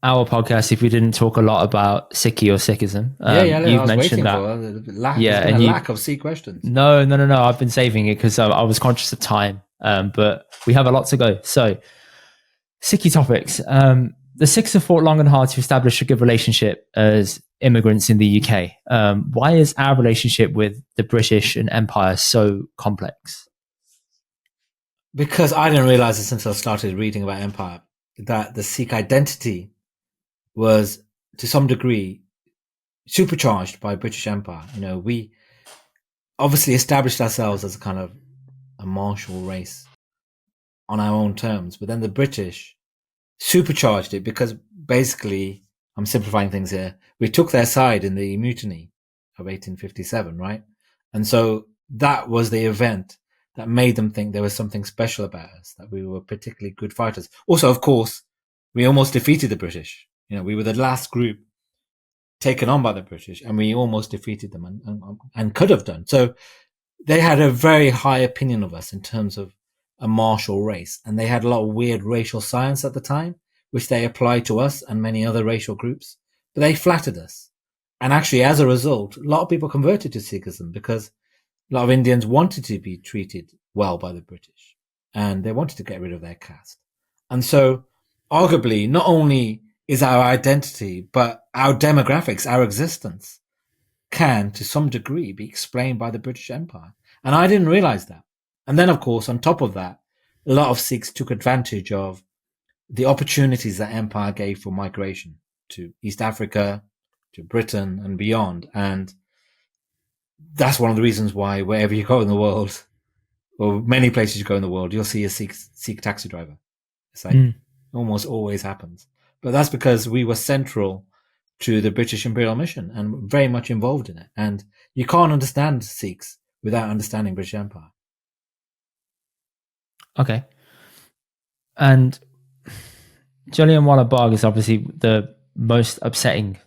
our podcast if we didn't talk a lot about Sikhi or Sikhism. I You've was mentioned waiting that. There's been a and lack of Sikh questions. No. I've been saving it because I was conscious of time, but we have a lot to go. So, Sikhi topics. The Sikhs have fought long and hard to establish a good relationship as immigrants in the UK. Why is our relationship with the British and Empire so complex? Because I didn't realize this until I started reading about Empire, that the Sikh identity was, to some degree, supercharged by British Empire. We obviously established ourselves as a kind of a martial race on our own terms, but then the British supercharged it because basically, I'm simplifying things here, we took their side in the mutiny of 1857, right? And so that was the event that made them think there was something special about us, that we were particularly good fighters. Also, of course, we almost defeated the British. We were the last group taken on by the British, and we almost defeated them and could have done. So they had a very high opinion of us in terms of a martial race, and they had a lot of weird racial science at the time, which they applied to us and many other racial groups, but they flattered us. And actually, as a result, a lot of people converted to Sikhism because a lot of Indians wanted to be treated well by the British, and they wanted to get rid of their caste. And so, arguably, not only is our identity, but our demographics, our existence, can, to some degree, be explained by the British Empire. And I didn't realize that. And then, of course, on top of that, a lot of Sikhs took advantage of the opportunities that empire gave for migration to East Africa, to Britain and beyond. And that's one of the reasons why wherever you go in the world, or many places you go in the world, you'll see a Sikh taxi driver. It's like almost always happens. But that's because we were central to the British Imperial mission and very much involved in it. And you can't understand Sikhs without understanding British Empire. Okay. And Jallianwala Bagh is obviously the most upsetting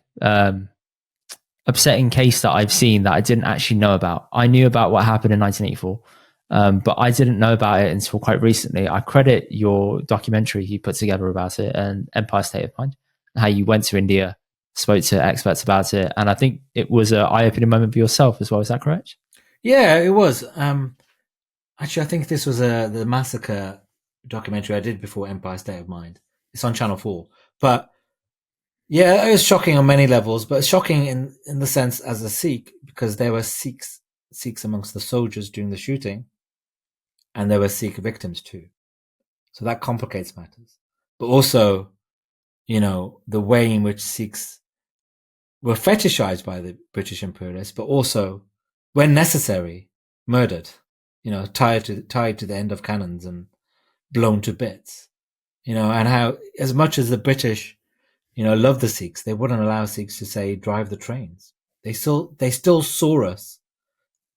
case that I've seen that I didn't actually know about. I knew about what happened in 1984, but I didn't know about it until quite recently. I credit your documentary you put together about it and Empire State of Mind, how you went to India, spoke to experts about it, and I think it was an eye-opening moment for yourself as well. Is that correct? Yeah, it was. Actually, I think this was the massacre documentary I did before Empire State of Mind. It's on Channel 4. But yeah, it was shocking on many levels, but shocking in the sense as a Sikh, because there were Sikhs amongst the soldiers during the shooting, and there were Sikh victims too. So that complicates matters. But also, the way in which Sikhs were fetishized by the British imperialists, but also, when necessary, murdered, tied to the end of cannons and blown to bits, and how, as much as the British, loved the Sikhs, they wouldn't allow Sikhs to, say, drive the trains. They still saw us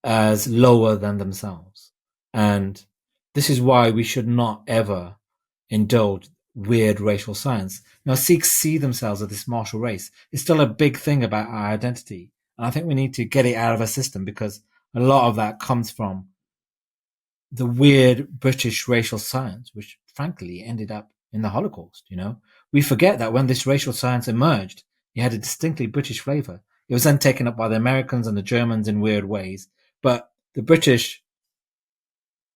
as lower than themselves. And this is why we should not ever indulge weird racial science. Sikhs see themselves as this martial race. It's still a big thing about our identity. And I think we need to get it out of our system, because a lot of that comes from the weird British racial science, which frankly ended up in the Holocaust. We forget that when this racial science emerged, it had a distinctly British flavor. It was then taken up by the Americans and the Germans in weird ways. But the British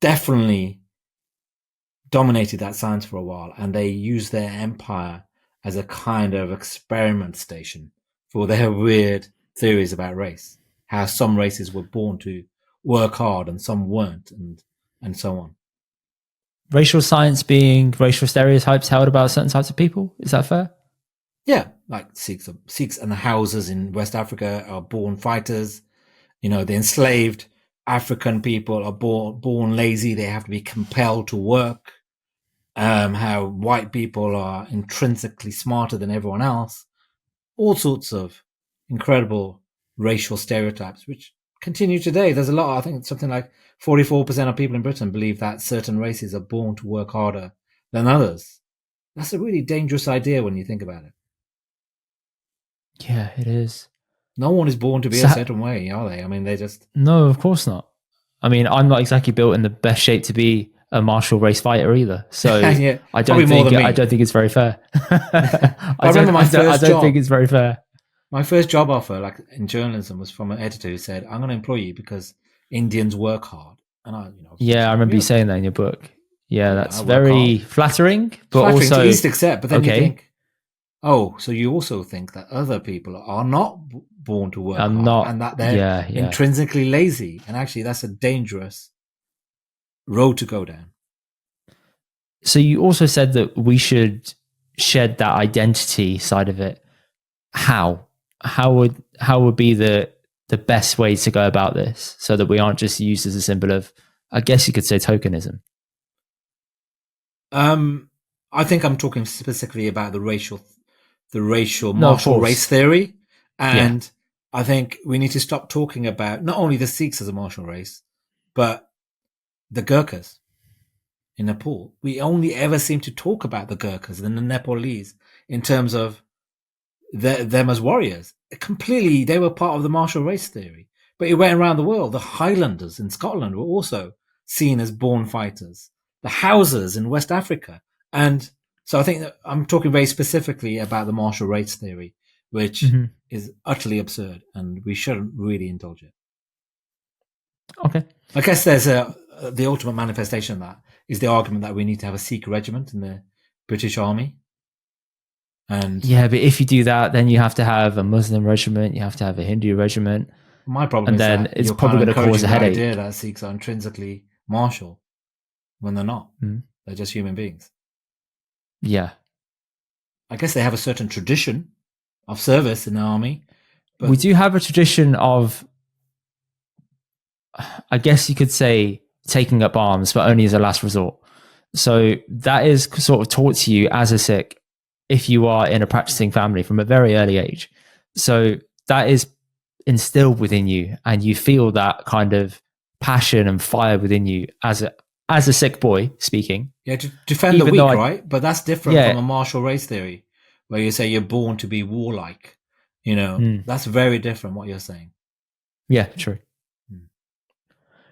definitely dominated that science for a while, and they used their empire as a kind of experiment station for their weird theories about race, how some races were born to work hard and some weren't, and so on. Racial science being racial stereotypes held about certain types of people. Is that fair? Yeah, like Sikhs and the Hausas in West Africa are born fighters. The enslaved African people are born lazy. They have to be compelled to work. How white people are intrinsically smarter than everyone else. All sorts of incredible racial stereotypes, which continue today. There's a lot. I think something like 44% of people in Britain believe that certain races are born to work harder than others. That's a really dangerous idea when you think about it. Yeah, it is. No one is born to be a certain way, are they? I mean, they just... No, of course not. I mean, I'm not exactly built in the best shape to be a martial race fighter either. So Yeah, I probably don't more think than me. I don't think it's very fair. I remember my first I don't job. think it's very fair. My first job offer, like in journalism, was from an editor who said, "I'm going to employ you because Indians work hard." And I, Yeah, I remember you really? saying that in your book. Yeah, Yeah, that's I work hard. very flattering, It's but flattering to also easy to accept, but then you okay. think, oh, so you also think that other people are not born to work I'm hard not. and that they're Yeah, yeah. intrinsically lazy. And actually, that's a dangerous road to go down. So you also said that we should shed that identity side of it. How? How would be the best way to go about this so that we aren't just used as a symbol of, I guess you could say, tokenism? I think I'm talking specifically about the No, of martial course. race theory. Yeah. And I think we need to stop talking about not only the Sikhs as a martial race, but the Gurkhas in Nepal. We only ever seem to talk about the Gurkhas and the Nepalese in terms of them as warriors. Completely, they were part of the martial race theory. But it went around the world. The Highlanders in Scotland were also seen as born fighters. The Hausas in West Africa. And so I think that I'm talking very specifically about the martial race theory, which is utterly absurd, and we shouldn't really indulge it. Okay. I guess there's the ultimate manifestation of that is the argument that we need to have a Sikh regiment in the British Army. And yeah, but if you do that, then you have to have a Muslim regiment, you have to have a Hindu regiment. my problem And is then that it's you're probably kind of going to cause encouraging a the headache. idea that Sikhs are intrinsically martial when they're not. They're just human beings. Yeah. I guess they have a certain tradition of service in the army. But we do have a tradition of, I guess you could say, taking up arms, but only as a last resort. So that is sort of taught to you as a Sikh if you are in a practicing family from a very early age. So that is instilled within you, and you feel that kind of passion and fire within you as a Sikh boy speaking. Yeah, to defend the weak, right? But that's different from a martial race theory where you say you're born to be warlike. That's very different what you're saying. Yeah, true.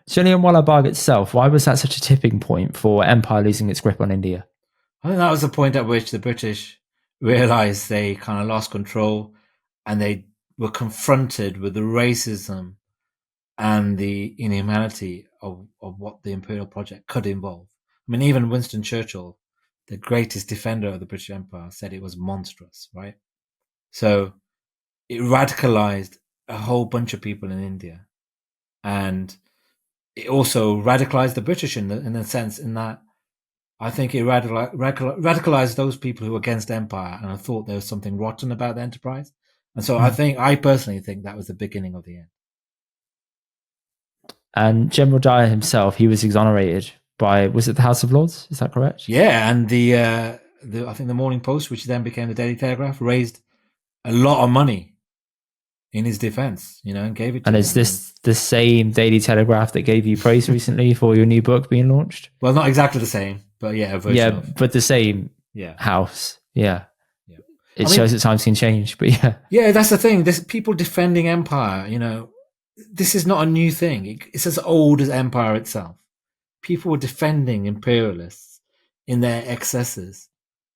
Jallianwala Bagh itself, why was that such a tipping point for empire losing its grip on India? I think that was the point at which the British realized they kind of lost control and they were confronted with the racism and the inhumanity of what the imperial project could involve. I mean, even Winston Churchill, the greatest defender of the British Empire, said it was monstrous, right? So it radicalized a whole bunch of people in India. And it also radicalized the British in the sense in that I think it radicalized those people who were against empire and I thought there was something rotten about the enterprise. And so I personally think that was the beginning of the end. And General Dyer himself, he was exonerated by, was it the House of Lords? Is that correct? Yeah, and the I think the Morning Post, which then became the Daily Telegraph, raised a lot of money in his defense, and gave it to him. And is this the same Daily Telegraph that gave you praise recently for your new book being launched? Well, not exactly the same, but yeah, a version of. But the same house. Yeah. It shows that times can change, but yeah. Yeah, that's the thing. There's people defending empire, This is not a new thing. It's as old as empire itself. People were defending imperialists in their excesses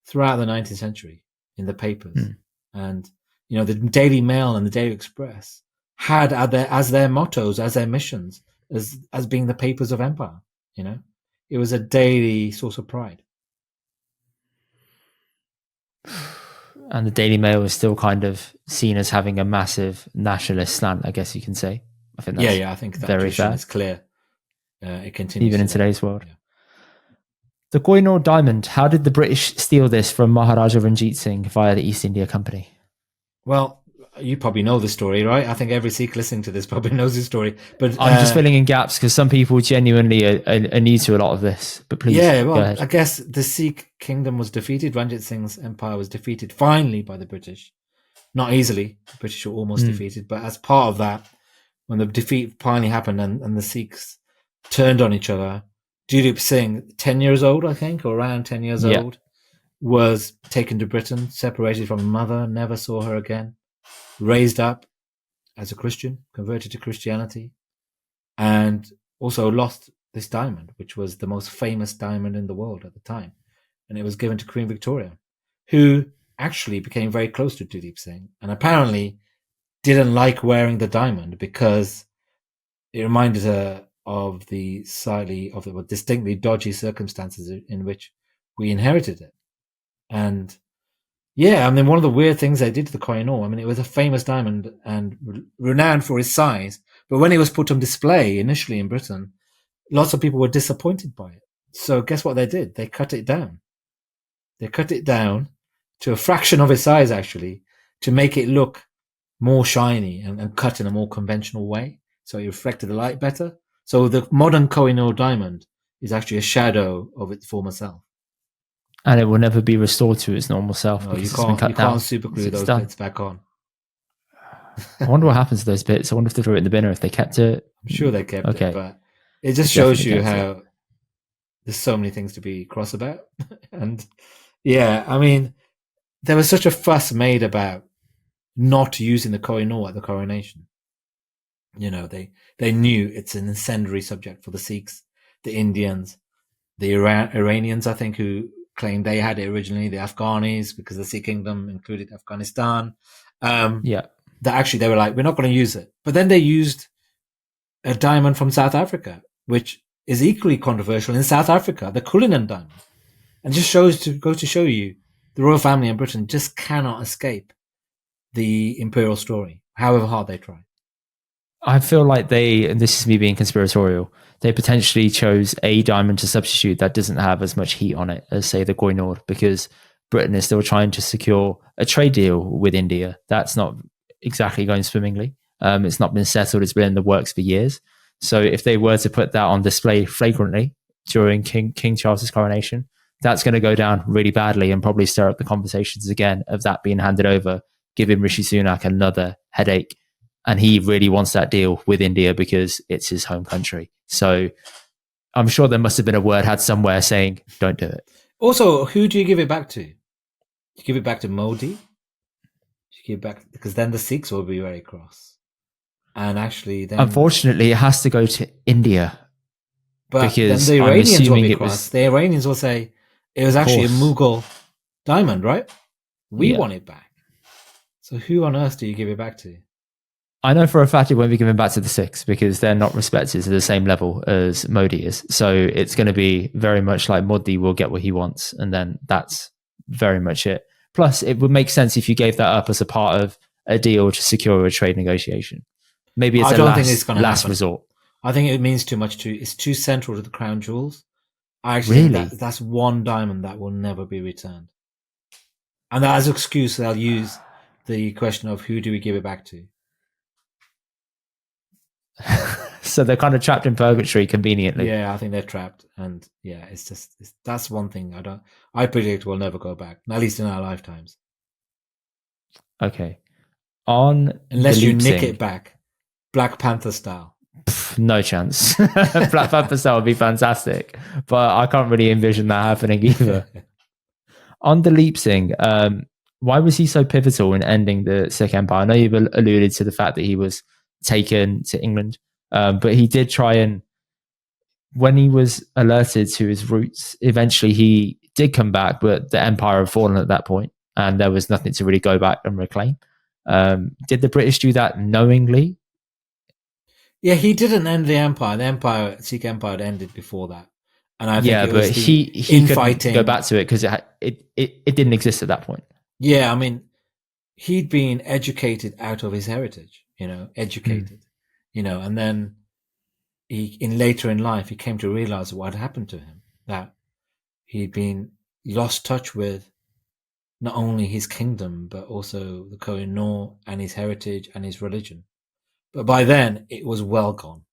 throughout the 19th century in the papers. And, the Daily Mail and the Daily Express had as their mottos, as their missions, as being the papers of empire, It was a daily source of pride. And the Daily Mail is still kind of seen as having a massive nationalist slant, I guess you can say. I think that's I think that very fair. Is clear. It continues even in today's world. Yeah. The Koh-i-noor Diamond. How did the British steal this from Maharaja Ranjit Singh via the East India Company? Well, you probably know the story, right? I think every Sikh listening to this probably knows the story. But I'm just filling in gaps because some people genuinely are new to a lot of this. But please, go ahead. I guess the Sikh kingdom was defeated. Ranjit Singh's empire was defeated finally by the British. Not easily. The British were almost defeated. But as part of that, when the defeat finally happened and the Sikhs turned on each other, Duleep Singh, 10 years old, I think, or around 10 years old, was taken to Britain, separated from mother, never saw her again, raised up as a Christian, converted to Christianity, and also lost this diamond, which was the most famous diamond in the world at the time. And it was given to Queen Victoria, who actually became very close to Duleep Singh and apparently didn't like wearing the diamond because it reminded her of the distinctly dodgy circumstances in which we inherited it. And yeah, I mean, one of the weird things they did to the Koh-i-noor, I mean, it was a famous diamond and renowned for its size. But when it was put on display initially in Britain, lots of people were disappointed by it. So guess what they did? They cut it down. They cut it down to a fraction of its size, actually, to make it look more shiny and cut in a more conventional way. So it reflected the light better. So the modern Koh-i-noor diamond is actually a shadow of its former self. And it will never be restored to its normal self. No, you can't super glue those bits back on. I wonder what happens to those bits. I wonder if they threw it in the bin or if they kept it. I'm sure they kept it, but it just shows you how there's so many things to be cross about. And yeah, I mean, there was such a fuss made about not using the Koh-i-noor at the coronation. You know, they knew it's an incendiary subject for the Sikhs, the Indians, the Iranians, I think, who claimed they had it originally, the Afghanis, because the Sikh kingdom included Afghanistan. That actually they were like, we're not going to use it. But then they used a diamond from South Africa, which is equally controversial in South Africa, the Cullinan diamond. And just goes to show you the royal family in Britain just cannot escape the imperial story, however hard they try. I feel like and this is me being conspiratorial, they potentially chose a diamond to substitute that doesn't have as much heat on it as, say, the Koh-i-noor, because Britain is still trying to secure a trade deal with India. That's not exactly going swimmingly. It's not been settled. It's been in the works for years. So if they were to put that on display flagrantly during King Charles's coronation, that's going to go down really badly and probably stir up the conversations again of that being handed over, giving Rishi Sunak another headache. And he really wants that deal with India because it's his home country. So I'm sure there must have been a word had somewhere saying, don't do it. Also, who do you give it back to? Do you give it back to Modi? Do you give it back? Because then the Sikhs will be very cross. And actually then... Unfortunately, it has to go to India. But because then the Iranians will be cross. The Iranians will say, it was actually a Mughal diamond, right? We want it back. So who on earth do you give it back to? I know for a fact it won't be given back to the Sikhs because they're not respected to the same level as Modi is. So it's going to be very much like Modi will get what he wants. And then that's very much it. Plus, it would make sense if you gave that up as a part of a deal to secure a trade negotiation. Maybe it's last resort. I think it means too much. It's too central to the crown jewels. I actually think that's one diamond that will never be returned. And as an excuse, they'll use the question of who do we give it back to? So they're kind of trapped in purgatory conveniently. Yeah, I think they're trapped. And yeah, that's one thing I predict will never go back, at least in our lifetimes. Okay. Unless you nick it back, Black Panther style. No chance. Black Panther style would be fantastic, but I can't really envision that happening either. On Duleep Singh, why was he so pivotal in ending the Sikh Empire? I know you've alluded to the fact that he was taken to England, but he did try and, when he was alerted to his roots, eventually he did come back, but the empire had fallen at that point and there was nothing to really go back and reclaim. Did the British do that knowingly? Yeah, he didn't end the empire. The Sikh empire had ended before that. And I think but he couldn't go back to it because it didn't exist at that point. Yeah, I mean, he'd been educated out of his heritage, educated, and then later in life, he came to realize what had happened to him, that he'd been lost touch with not only his kingdom, but also the Koh-i-noor and his heritage and his religion. But by then, it was well gone,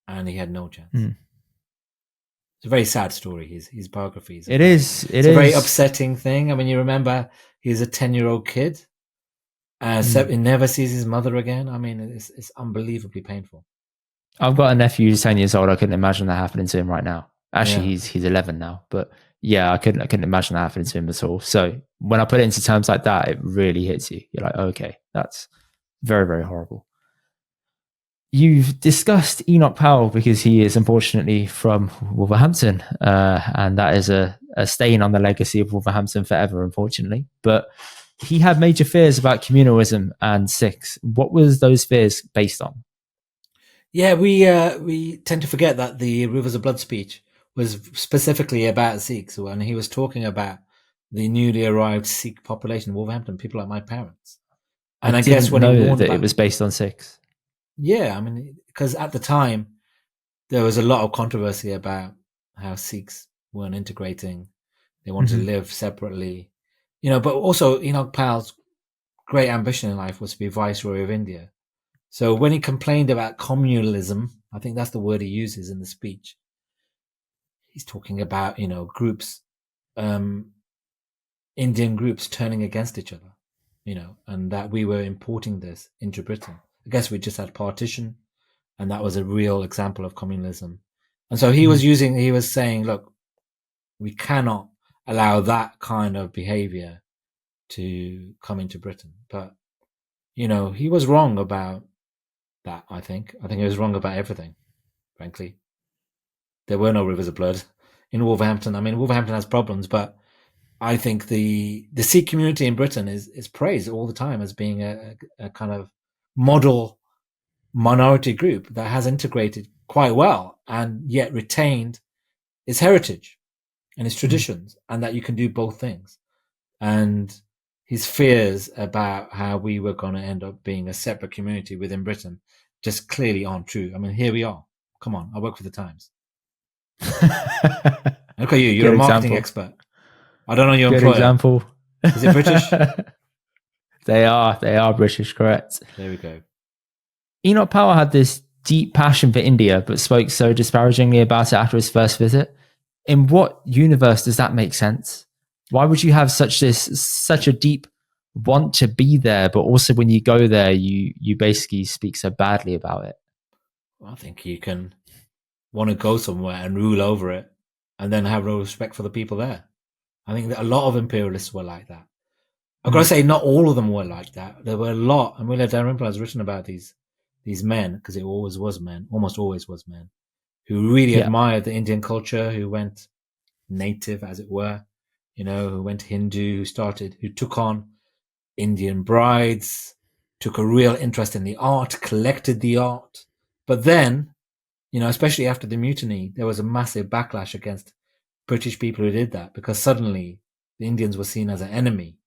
and he had no chance. It's a very sad story, his biography. It's a very upsetting thing. I mean, you remember he's a 10-year-old kid, he never sees his mother again. I mean, it's unbelievably painful. I've got a nephew who's 10 years old. I couldn't imagine that happening to him right now. Actually, he's 11 now, but yeah, I couldn't imagine that happening to him at all. So when I put it into terms like that, it really hits you. You're like, okay, that's very, very horrible. You've discussed Enoch Powell because he is unfortunately from Wolverhampton, and that is a stain on the legacy of Wolverhampton forever, unfortunately. But he had major fears about communalism and Sikhs. What was those fears based on? Yeah, we tend to forget that the Rivers of Blood speech was specifically about Sikhs, and he was talking about the newly arrived Sikh population in Wolverhampton, people like my parents. And I guess didn't when he know warned that about, it was based on Sikhs. yeah, I mean, because at the time there was a lot of controversy about how Sikhs weren't integrating; they wanted to live separately, But also, Enoch Powell's great ambition in life was to be Viceroy of India. So when he complained about communalism, I think that's the word he uses in the speech. He's talking about, groups, Indian groups turning against each other, and that we were importing this into Britain. I guess we just had partition, and that was a real example of communalism. And so he was saying, look, we cannot allow that kind of behavior to come into Britain. But, he was wrong about that, I think. I think he was wrong about everything, frankly. There were no rivers of blood in Wolverhampton. I mean, Wolverhampton has problems, but I think the Sikh community in Britain is praised all the time as being a kind of model minority group that has integrated quite well and yet retained its heritage and its traditions, and that you can do both things. And his fears about how we were going to end up being a separate community within Britain just clearly aren't true. I mean, here we are. Come on, I work for the Times. Look at you. You're a marketing expert. I don't know your Good employer. Example. Is it British? They are British, correct. There we go. Enoch Powell had this deep passion for India, but spoke so disparagingly about it after his first visit. In what universe does that make sense? Why would you have such a deep want to be there, but also when you go there, you basically speak so badly about it? Well, I think you can want to go somewhere and rule over it and then have no respect for the people there. I think that a lot of imperialists were like that. I've got to say, not all of them were like that. There were a lot, and Rudyard Kipling has written about these men, because it almost always was men, who really admired the Indian culture, who went native, as it were, who went Hindu, who took on Indian brides, took a real interest in the art, collected the art. But then, especially after the mutiny, there was a massive backlash against British people who did that, because suddenly the Indians were seen as an enemy.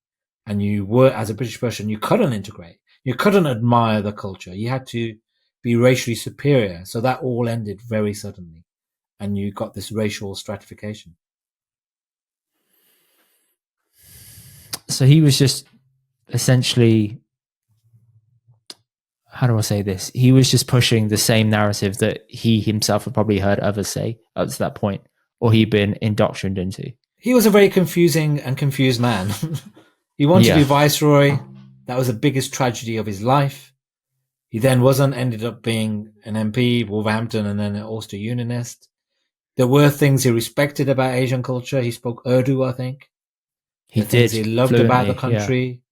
And you were, as a British person, you couldn't integrate. You couldn't admire the culture. You had to be racially superior. So that all ended very suddenly. And you got this racial stratification. So he was just essentially, how do I say this? He was just pushing the same narrative that he himself had probably heard others say up to that point, or he'd been indoctrinated into. He was a very confused man. He wanted to be viceroy. That was the biggest tragedy of his life. He then ended up being an MP, Wolverhampton, and then an Ulster Unionist. There were things he respected about Asian culture. He spoke Urdu, I think. He did. He loved about the country.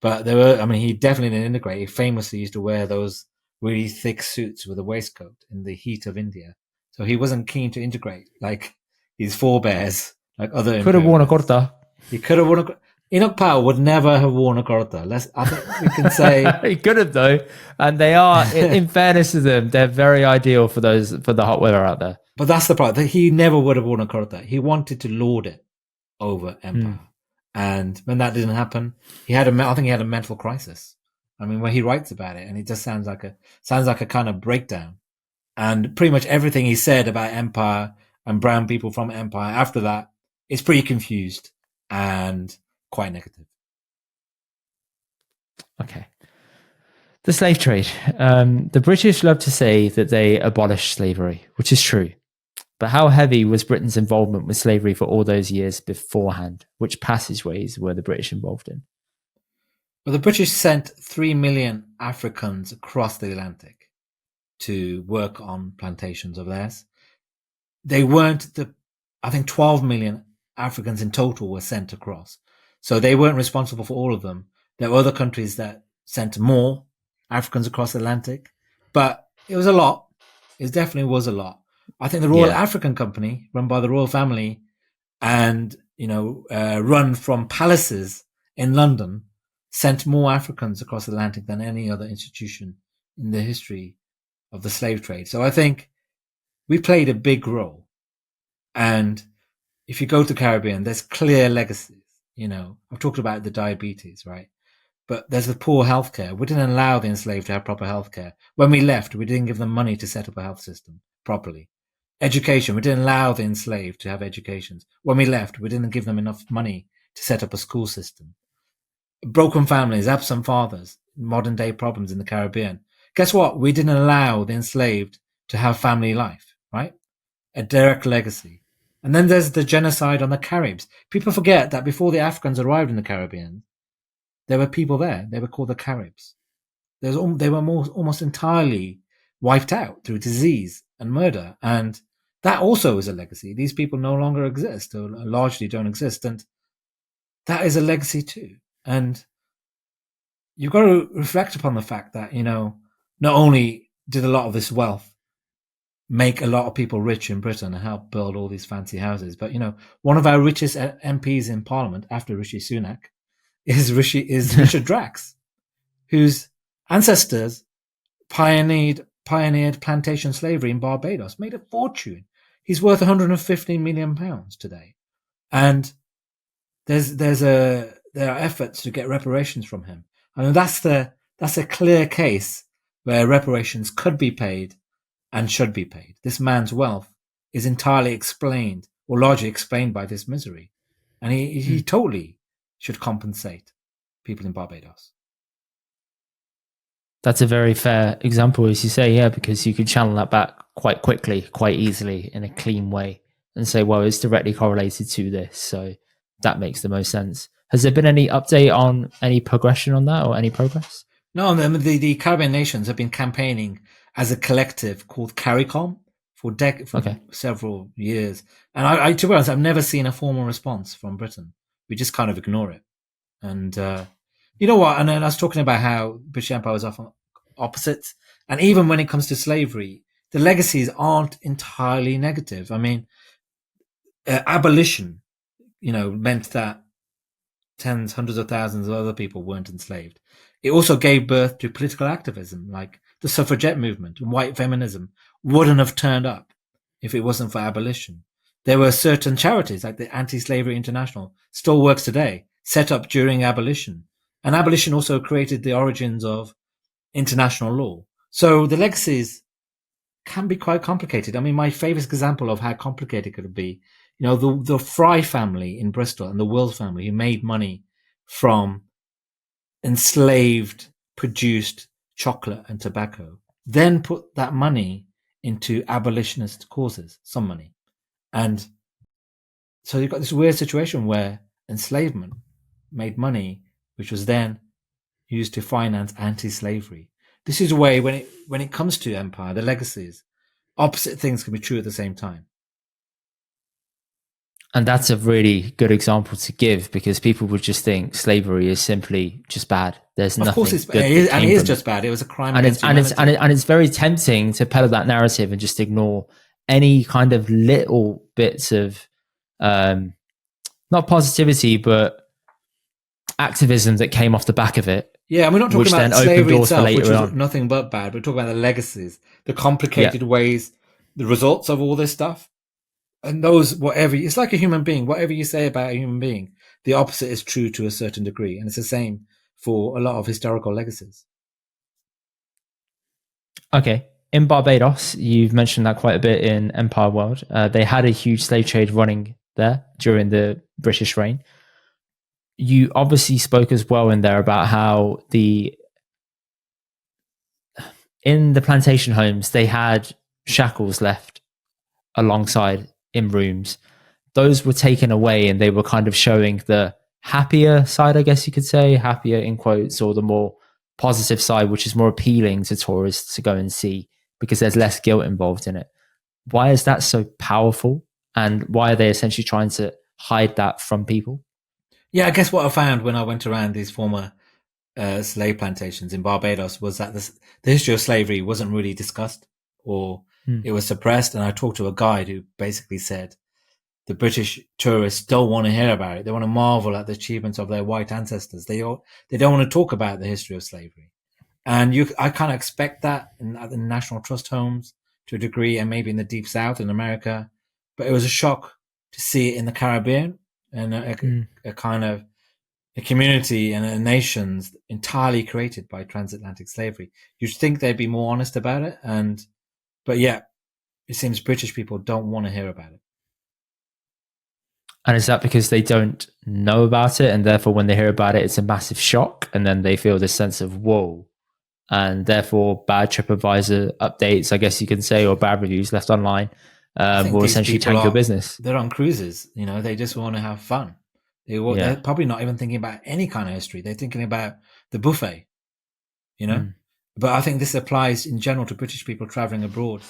But he definitely didn't integrate. He famously used to wear those really thick suits with a waistcoat in the heat of India. So he wasn't keen to integrate like his forebears, like other. Could have worn a kurta. He could have worn a. Enoch Powell would never have worn a kurta. I think we can say he could have, though, and they are. In fairness to them, they're very ideal for the hot weather out there. But that's the problem. He never would have worn a kurta. He wanted to lord it over empire, and when that didn't happen, I think he had a mental crisis. I mean, when he writes about it, and it just sounds like a kind of breakdown. And pretty much everything he said about empire and brown people from empire after that is pretty confused and quite negative. Okay. The slave trade. The British love to say that they abolished slavery, which is true. But how heavy was Britain's involvement with slavery for all those years beforehand? Which passageways were the British involved in? Well, the British sent 3 million Africans across the Atlantic to work on plantations of theirs. They weren't I think 12 million Africans in total were sent across. So they weren't responsible for all of them. There were other countries that sent more Africans across the Atlantic. But It was a lot. It definitely was a lot. I think the Royal African Company, run by the royal family, and run from palaces in London, sent more Africans across the Atlantic than any other institution in the history of the slave trade. So I think we played a big role. And if you go to the Caribbean, there's clear legacies. I've talked about the diabetes, right? But there's the poor healthcare. We didn't allow the enslaved to have proper healthcare. When we left, we didn't give them money to set up a health system properly. Education, we didn't allow the enslaved to have educations. When we left, we didn't give them enough money to set up a school system. Broken families, absent fathers, modern day problems in the Caribbean. Guess what? We didn't allow the enslaved to have family life, right? A direct legacy. And then there's the genocide on the Caribs. People forget that before the Africans arrived in the Caribbean, there were people there. They were called the Caribs. They were almost entirely wiped out through disease and murder. And that also is a legacy. These people no longer exist, or largely don't exist. And that is a legacy too. And you've got to reflect upon the fact that, not only did a lot of this wealth make a lot of people rich in Britain and help build all these fancy houses, but, one of our richest MPs in Parliament after Rishi Sunak is Richard Drax, whose ancestors pioneered plantation slavery in Barbados, made a fortune. He's worth £150 million today. And there are efforts to get reparations from him. I mean, that's a clear case where reparations could be paid and should be paid. This man's wealth is entirely explained, or largely explained, by this misery. And he totally should compensate people in Barbados. That's a very fair example, as you say, because you could channel that back quite quickly, quite easily, in a clean way, and say, well, it's directly correlated to this. So that makes the most sense. Has there been any update on any progression on that, or any progress? No, the Caribbean nations have been campaigning as a collective called CARICOM for several years. And I, to be honest, I've never seen a formal response from Britain. We just kind of ignore it. And you know what? And then I was talking about how British Empire was often opposites. And even when it comes to slavery, the legacies aren't entirely negative. I mean, abolition, meant that hundreds of thousands of other people weren't enslaved. It also gave birth to political activism, like the suffragette movement and white feminism wouldn't have turned up if it wasn't for abolition. There were certain charities, like the Anti-Slavery International, still works today, set up during abolition. And abolition also created the origins of international law. So the legacies can be quite complicated. I mean, my favorite example of how complicated it could be, the Fry family in Bristol and the Wills family, who made money from enslaved produced chocolate and tobacco, then put that money into abolitionist causes, some money. And so you've got this weird situation where enslavement made money, which was then used to finance anti-slavery. This is a way, when it comes to empire, the legacies, opposite things can be true at the same time. And that's a really good example to give, because people would just think slavery is simply just bad. There's nothing. Of course, it is just bad. It was a crime against humanity. And it's very tempting to peddle that narrative and just ignore any kind of little bits of not positivity, but activism that came off the back of it. Yeah, and we're not talking about slavery itself, which is nothing but bad. We're talking about the legacies, the complicated ways, the results of all this stuff. And those, it's like a human being. Whatever you say about a human being, the opposite is true to a certain degree. And it's the same for a lot of historical legacies. Okay. In Barbados, you've mentioned that quite a bit in Empire World. They had a huge slave trade running there during the British reign. You obviously spoke as well in there about how in the plantation homes, they had shackles left alongside in rooms. Those were taken away, and they were kind of showing the happier side, I guess you could say, happier in quotes, or the more positive side, which is more appealing to tourists to go and see because there's less guilt involved in it. Why is that so powerful? And why are they essentially trying to hide that from people? Yeah, I guess what I found when I went around these former slave plantations in Barbados was that the history of slavery wasn't really discussed, or it was suppressed. And I talked to a guide who basically said the British tourists don't want to hear about it. They want to marvel at the achievements of their white ancestors. They don't want to talk about the history of slavery. And I kind of expect that in the National Trust homes to a degree, and maybe in the Deep South in America. But it was a shock to see it in the Caribbean, and a kind of a community and a nations entirely created by transatlantic slavery. You'd think they'd be more honest about it, but yeah, it seems British people don't want to hear about it. And is that because they don't know about it, and therefore when they hear about it, it's a massive shock, and then they feel this sense of whoa, and therefore bad TripAdvisor updates, I guess you can say, or bad reviews left online will essentially tank your business? They're on cruises, they just want to have fun. They're probably not even thinking about any kind of history. They're thinking about the buffet, But I think this applies in general to British people traveling abroad.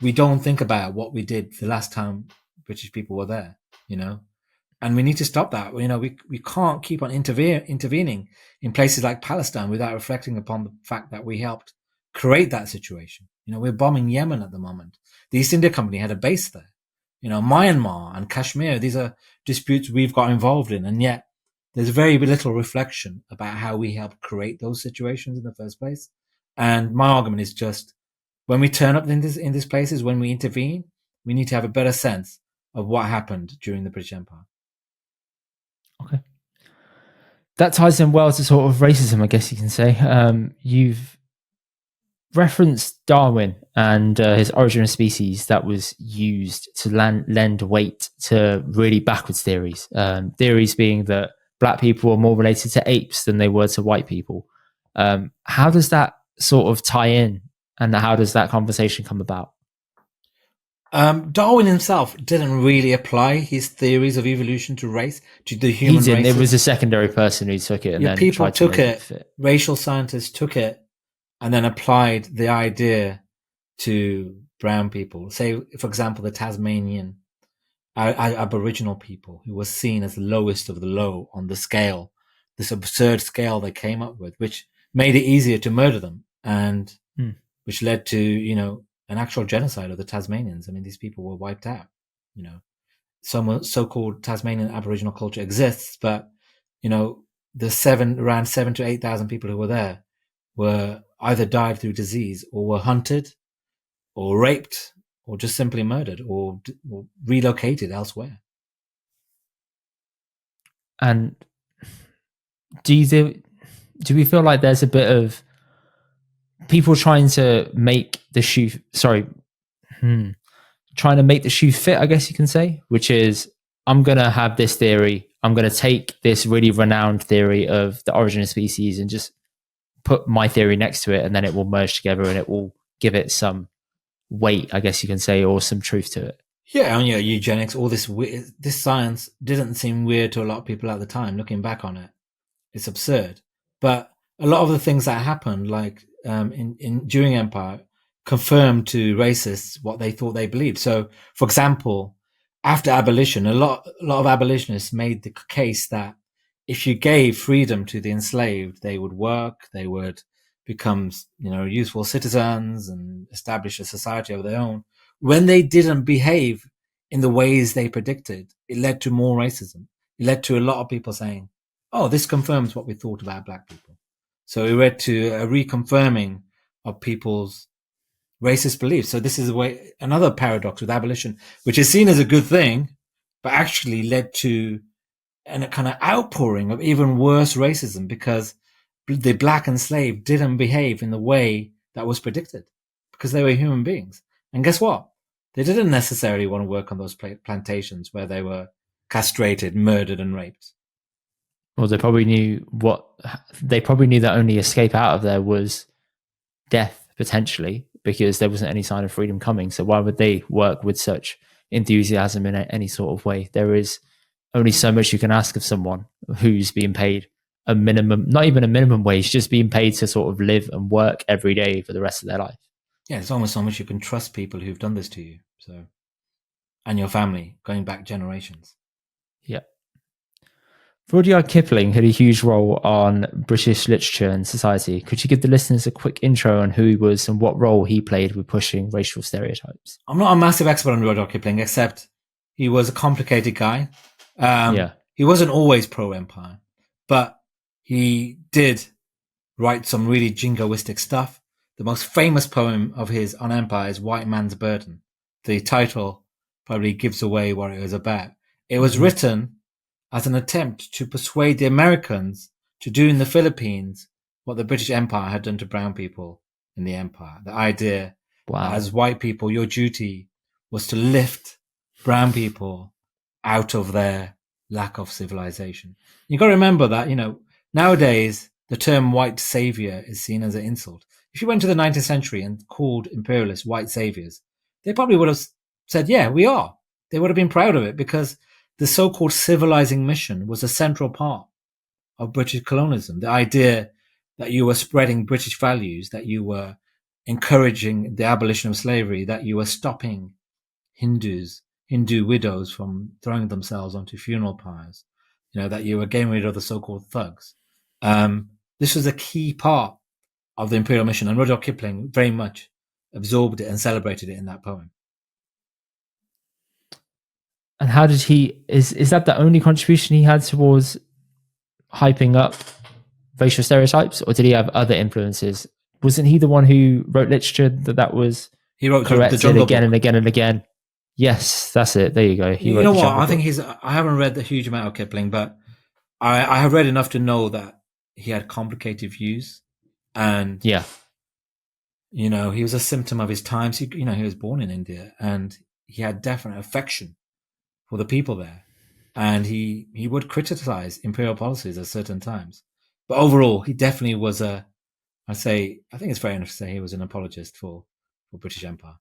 We don't think about what we did the last time British people were there, and we need to stop that. We can't keep on intervening in places like Palestine without reflecting upon the fact that we helped create that situation. We're bombing Yemen at the moment. The East India Company had a base there. Myanmar and Kashmir, these are disputes we've got involved in, and yet there's very little reflection about how we helped create those situations in the first place. And my argument is just, when we turn up in these places, when we intervene, we need to have a better sense of what happened during the British Empire. Okay. That ties in well to sort of racism, I guess you can say. You've referenced Darwin and his Origin of Species that was used to lend weight to really backwards theories. Theories being that black people are more related to apes than they were to white people. How does that sort of tie in, and how does that conversation come about? Darwin himself didn't really apply his theories of evolution to race, to the human race. He didn't. It was a secondary person who took it, and then people tried to took it. Racial scientists took it and then applied the idea to brown people. Say, for example, the Tasmanian Aboriginal people, who was seen as the lowest of the low on the scale, this absurd scale they came up with, which made it easier to murder them, and which led to, an actual genocide of the Tasmanians. I mean, these people were wiped out. Some so-called Tasmanian Aboriginal culture exists, but the around 7,000 to 8,000 people who were there were either died through disease, or were hunted, or raped, or just simply murdered, or relocated elsewhere. And do we feel like there's a bit of people trying to make the shoe, trying to make the shoe fit, I guess you can say, which is, I'm going to have this theory. I'm going to take this really renowned theory of the origin of species and just put my theory next to it, and then it will merge together and it will give it some weight, I guess you can say, or some truth to it. Yeah, and eugenics, all this science didn't seem weird to a lot of people at the time. Looking back on it, it's absurd. But a lot of the things that happened, like during Empire, confirmed to racists what they thought they believed. So, for example, after abolition, a lot of abolitionists made the case that if you gave freedom to the enslaved, they would work, they would become, useful citizens and establish a society of their own. When they didn't behave in the ways they predicted, it led to more racism. It led to a lot of people saying, oh, this confirms what we thought about black people. So it led to a reconfirming of people's racist beliefs. So this is another paradox with abolition, which is seen as a good thing, but actually led to a kind of outpouring of even worse racism, because the black enslaved didn't behave in the way that was predicted, because they were human beings. And guess what? They didn't necessarily want to work on those plantations where they were castrated, murdered, and raped. Well, they probably knew the only escape out of there was death, potentially, because there wasn't any sign of freedom coming. So why would they work with such enthusiasm in any sort of way? There is only so much you can ask of someone who's being paid a minimum, not even a minimum wage, just being paid to sort of live and work every day for the rest of their life. Yeah, there's almost so much you can trust people who've done this to you, and your family going back generations. Yeah. Rudyard Kipling had a huge role on British literature and society. Could you give the listeners a quick intro on who he was and what role he played with pushing racial stereotypes? I'm not a massive expert on Rudyard Kipling, except he was a complicated guy. He wasn't always pro-empire, but he did write some really jingoistic stuff. The most famous poem of his on empire is White Man's Burden. The title probably gives away what it was about. It was written as an attempt to persuade the Americans to do in the Philippines what the British Empire had done to brown people in the empire. The idea that as white people, your duty was to lift brown people out of their lack of civilization. You've got to remember that, nowadays the term white savior is seen as an insult. If you went to the 19th century and called imperialists white saviors, they probably would have said, yeah, we are. They would have been proud of it because the so-called civilizing mission was a central part of British colonialism. The idea that you were spreading British values, that you were encouraging the abolition of slavery, that you were stopping Hindu widows from throwing themselves onto funeral pyres, that you were getting rid of the so-called thugs. This was a key part of the imperial mission, and Rudyard Kipling very much absorbed it and celebrated it in that poem. And how did is that the only contribution he had towards hyping up racial stereotypes, or did he have other influences? Wasn't he the one who wrote literature he wrote corrected the again and again and again? Yes, that's it. There you go. You know what? I think I haven't read the huge amount of Kipling, but I have read enough to know that he had complicated views, and he was a symptom of his times. He was born in India, and he had definite affection for the people there, and he would criticize imperial policies at certain times. But overall, he definitely was I think it's fair enough to say he was an apologist for British Empire.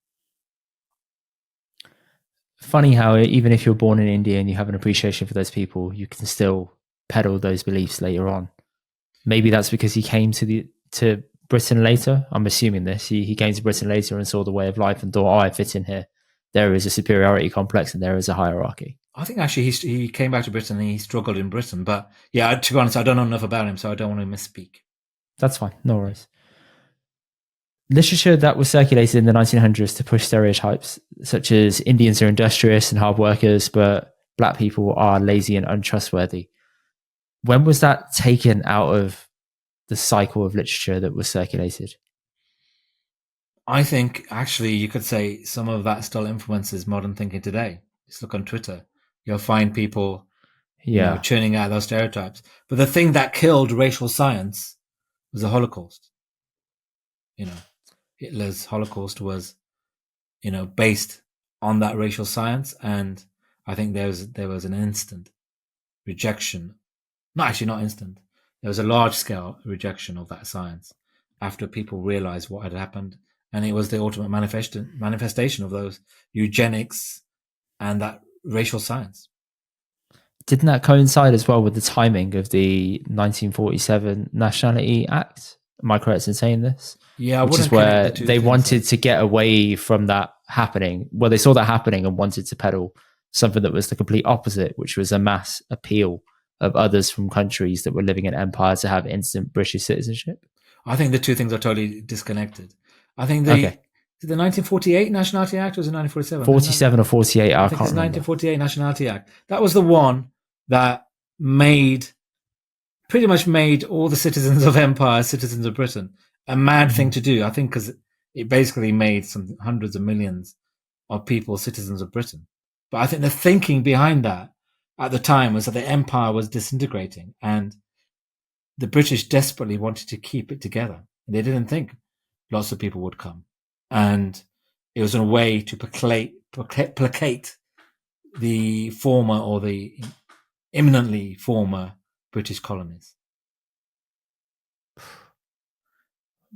Funny how even if you're born in India and you have an appreciation for those people, you can still peddle those beliefs later on. Maybe that's because he came to Britain later. I'm assuming this. He came to Britain later and saw the way of life and thought, I fit in here. There is a superiority complex and there is a hierarchy. I think actually he came back to Britain and he struggled in Britain. But yeah, to be honest, I don't know enough about him, so I don't want to misspeak. That's fine. No worries. Literature that was circulated in the 1900s to push stereotypes, such as Indians are industrious and hard workers, but black people are lazy and untrustworthy. When was that taken out of the cycle of literature that was circulated? I think actually you could say some of that still influences modern thinking today. Just look on Twitter. You'll find people churning out those stereotypes. But the thing that killed racial science was the Holocaust. Hitler's Holocaust was, based on that racial science. And I think there was an instant rejection. Not instant. There was a large scale rejection of that science after people realized what had happened. And it was the ultimate manifestation of those eugenics and that racial science. Didn't that coincide as well with the timing of the 1947 Nationality Act? Am I correct in saying this? Yeah, which is where they wanted to get away from that happening. Well, they saw that happening and wanted to peddle something that was the complete opposite, which was a mass appeal of others from countries that were living in empire to have instant British citizenship. I think the two things are totally disconnected. I think the 1948 Nationality Act was in 1947. 47 or 48, I can't remember. 1948 Nationality Act. That was the one that pretty much made all the citizens of empire citizens of Britain. A mad thing to do, I think, because it basically made some hundreds of millions of people citizens of Britain. But I think the thinking behind that at the time was that the empire was disintegrating and the British desperately wanted to keep it together. They didn't think lots of people would come. And it was a way to placate the former or the imminently former British colonies.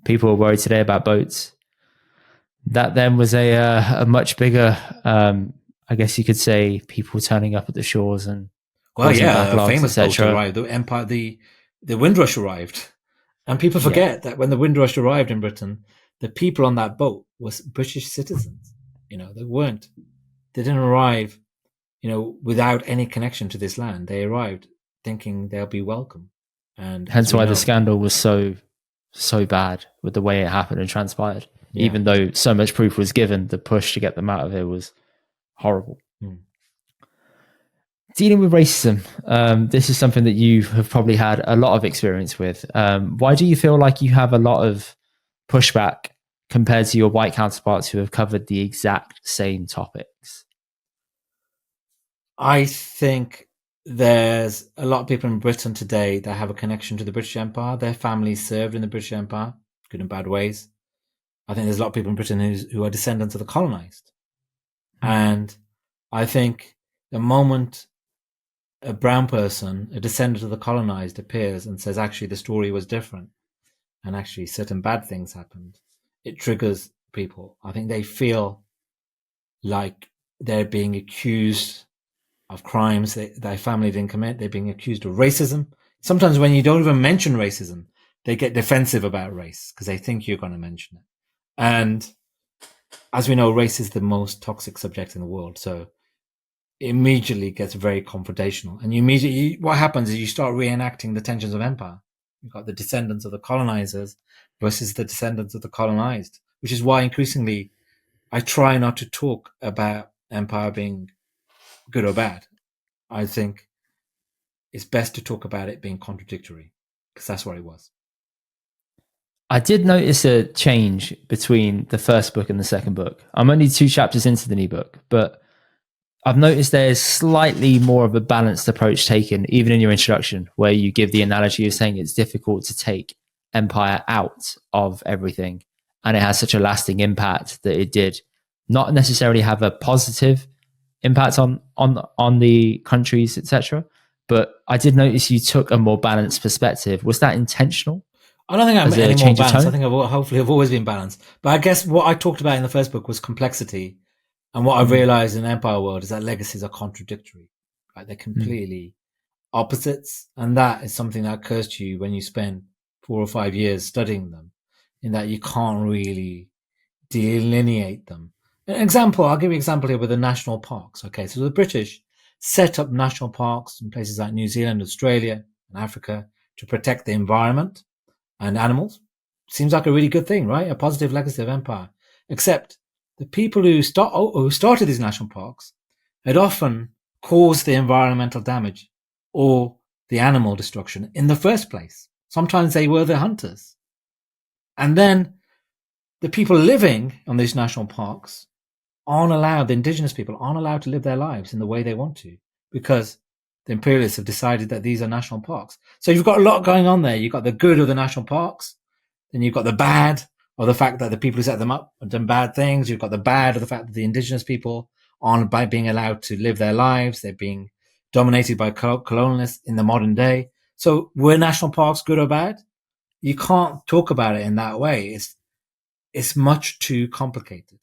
People are worried today about boats. That then was a much bigger, I guess you could say, people turning up at the shores and a famous boat arrived. The Windrush arrived, and people forget that when the Windrush arrived in Britain, the people on that boat was British citizens. They didn't arrive, without any connection to this land. They arrived thinking they'll be welcome. And hence why the scandal was so bad with the way it happened and transpired. Yeah. Even though so much proof was given, the push to get them out of here was horrible. Dealing with racism, this is something that you have probably had a lot of experience with. Why do you feel like you have a lot of pushback compared to your white counterparts who have covered the exact same topics? I think there's a lot of people in Britain today that have a connection to the British Empire. Their families served in the British Empire, good and bad ways. I think there's a lot of people in Britain who are descendants of the colonized. And I think the moment a brown person, a descendant of the colonized, appears and says, actually, the story was different and actually certain bad things happened, it triggers people. I think they feel like they're being accused of crimes that their family didn't commit. They're being accused of racism. Sometimes when you don't even mention racism, they get defensive about race because they think you're going to mention it. And as we know, race is the most toxic subject in the world. So it immediately gets very confrontational. And what happens is you start reenacting the tensions of empire. You've got the descendants of the colonizers versus the descendants of the colonized, which is why increasingly I try not to talk about empire being good or bad. I think it's best to talk about it being contradictory because that's what it was. I did notice a change between the first book and the second book. I'm only 2 chapters into the new book, but I've noticed there's slightly more of a balanced approach taken, even in your introduction, where you give the analogy of saying it's difficult to take empire out of everything. And it has such a lasting impact that it did not necessarily have a positive impact on the countries, etc. But I did notice you took a more balanced perspective. Was that intentional? I don't think I'm any more balanced. I think hopefully I've always been balanced. But I guess what I talked about in the first book was complexity. And what I've realized in the empire world is that legacies are contradictory. Right? They're completely opposites. And that is something that occurs to you when you spend 4 or 5 years studying them, in that you can't really delineate them. I'll give you an example here with the national parks. Okay, so the British set up national parks in places like New Zealand, Australia, and Africa to protect the environment and animals. Seems like a really good thing, right? A positive legacy of empire. Except the people who started these national parks had often caused the environmental damage or the animal destruction in the first place. Sometimes they were the hunters. And then the people living on these national parks the indigenous people aren't allowed to live their lives in the way they want to because the imperialists have decided that these are national parks. So you've got a lot going on there. You've got the good of the national parks, then you've got the bad of the fact that the people who set them up have done bad things. You've got the bad of the fact that the indigenous people aren't being allowed to live their lives. They're being dominated by colonialists in the modern day. So were national parks good or bad? You can't talk about it in that way. It's much too complicated.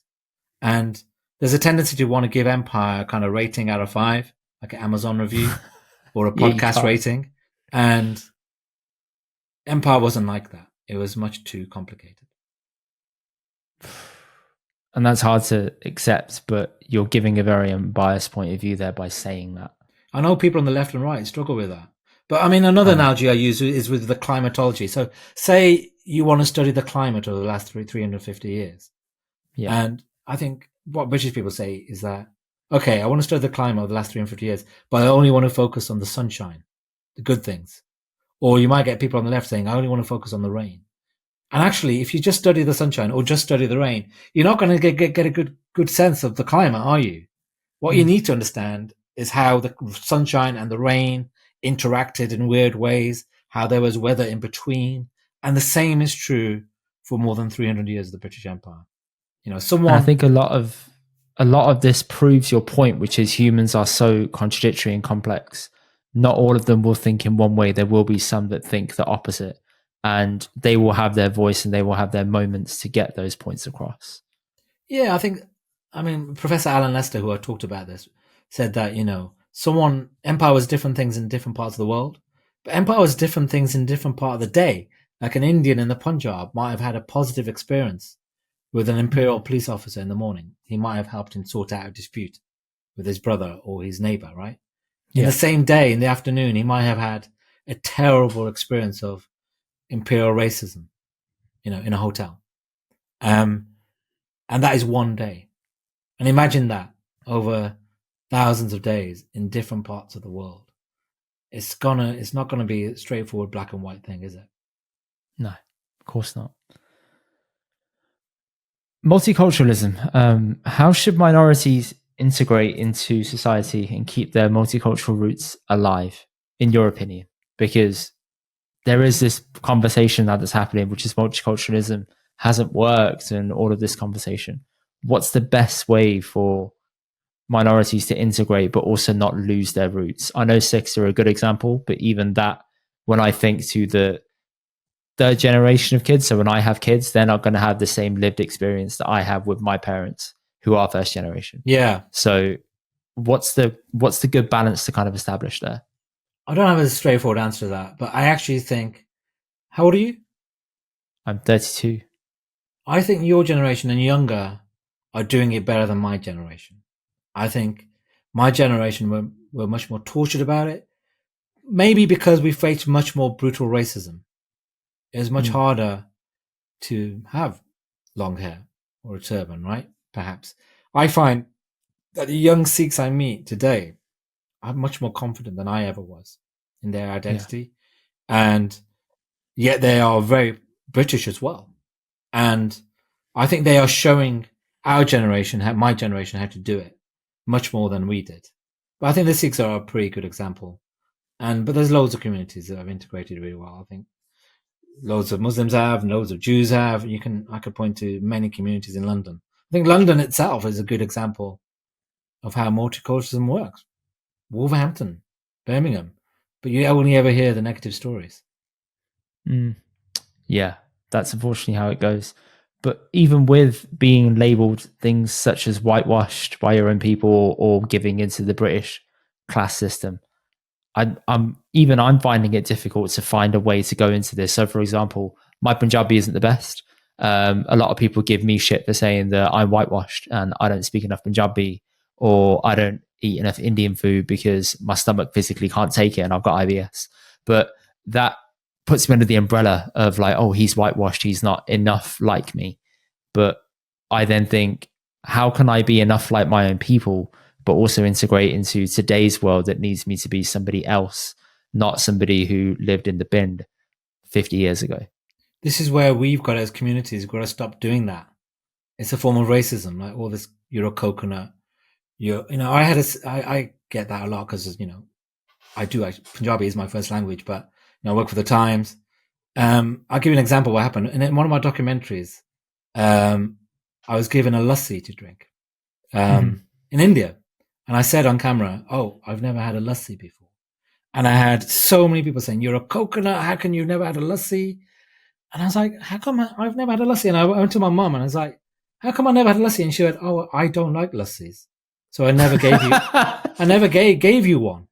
And there's a tendency to want to give empire a kind of rating out of 5, like an Amazon review or a podcast rating. And empire wasn't like that. It was much too complicated. And that's hard to accept, but you're giving a very unbiased point of view there by saying that. I know people on the left and right struggle with that. But I mean, another analogy I use is with the climatology. So say you want to study the climate over the last 350 years. Yeah. And I think what British people say is that, okay, I want to study the climate over the last 350 years, but I only want to focus on the sunshine, the good things. Or you might get people on the left saying, I only want to focus on the rain. And actually, if you just study the sunshine or just study the rain, you're not going to get a good sense of the climate, are you? What you need to understand is how the sunshine and the rain interacted in weird ways, how there was weather in between. And the same is true for more than 300 years of the British Empire. I think a lot of this proves your point, which is humans are so contradictory and complex. Not all of them will think in one way. There will be some that think the opposite, and they will have their voice and they will have their moments to get those points across. Yeah, Professor Alan Lester, who I talked about this, said that, empire was different things in different parts of the world, but empire was different things in different part of the day. Like an Indian in the Punjab might have had a positive experience with an imperial police officer in the morning. He might have helped him sort out a dispute with his brother or his neighbor, right? In the same day, in the afternoon, he might have had a terrible experience of imperial racism, in a hotel. And that is one day. And imagine that over thousands of days in different parts of the world. It's not gonna be a straightforward black and white thing, is it? No, of course not. Multiculturalism. How should minorities integrate into society and keep their multicultural roots alive, in your opinion? Because there is this conversation that is happening, which is multiculturalism hasn't worked and all of this conversation. What's the best way for minorities to integrate but also not lose their roots? I know Sikhs are a good example, but even that, when I think to the third generation of kids, so when I have kids, they're not going to have the same lived experience that I have with my parents who are first generation. Yeah. So what's the good balance to kind of establish there? I don't have a straightforward answer to that, but I actually think, how old are you? I'm 32. I think your generation and younger are doing it better than my generation. I think my generation were much more tortured about it. Maybe because we faced much more brutal racism. It was much harder to have long hair or a turban, right? Perhaps. I find that the young Sikhs I meet today are much more confident than I ever was in their identity. Yeah. And yet they are very British as well. And I think they are showing our generation, my generation, how to do it much more than we did. But I think the Sikhs are a pretty good example. But there's loads of communities that have integrated really well. I think loads of Muslims have, and loads of Jews have. I could point to many communities in London. I think London itself is a good example of how multiculturalism works. Wolverhampton, Birmingham, but you only ever hear the negative stories. Yeah, that's unfortunately how it goes. But even with being labelled things such as whitewashed by your own people or giving into the British class system, I'm finding it difficult to find a way to go into this. So, for example, my Punjabi isn't the best. A lot of people give me shit for saying that I'm whitewashed and I don't speak enough Punjabi, or I don't eat enough Indian food because my stomach physically can't take it and I've got IBS. But that puts me under the umbrella of like, oh, he's whitewashed, he's not enough like me. But I then think, how can I be enough like my own people, but also integrate into today's world that needs me to be somebody else, not somebody who lived in the bin 50 years ago? This is where we've got, as communities, we've got to stop doing that. It's a form of racism, like all this, you're a coconut. I get that a lot because, Punjabi is my first language, but I work for the Times. I'll give you an example of what happened. In one of my documentaries, I was given a lassi to drink in India. And I said on camera, oh, I've never had a lassi before. And I had so many people saying, you're a coconut. How can you never had a lassi? And I was like, how come I've never had a lassi? And I went to my mum and I was like, how come I never had a lassi? And she went, oh, I don't like lassis. So I never gave you one.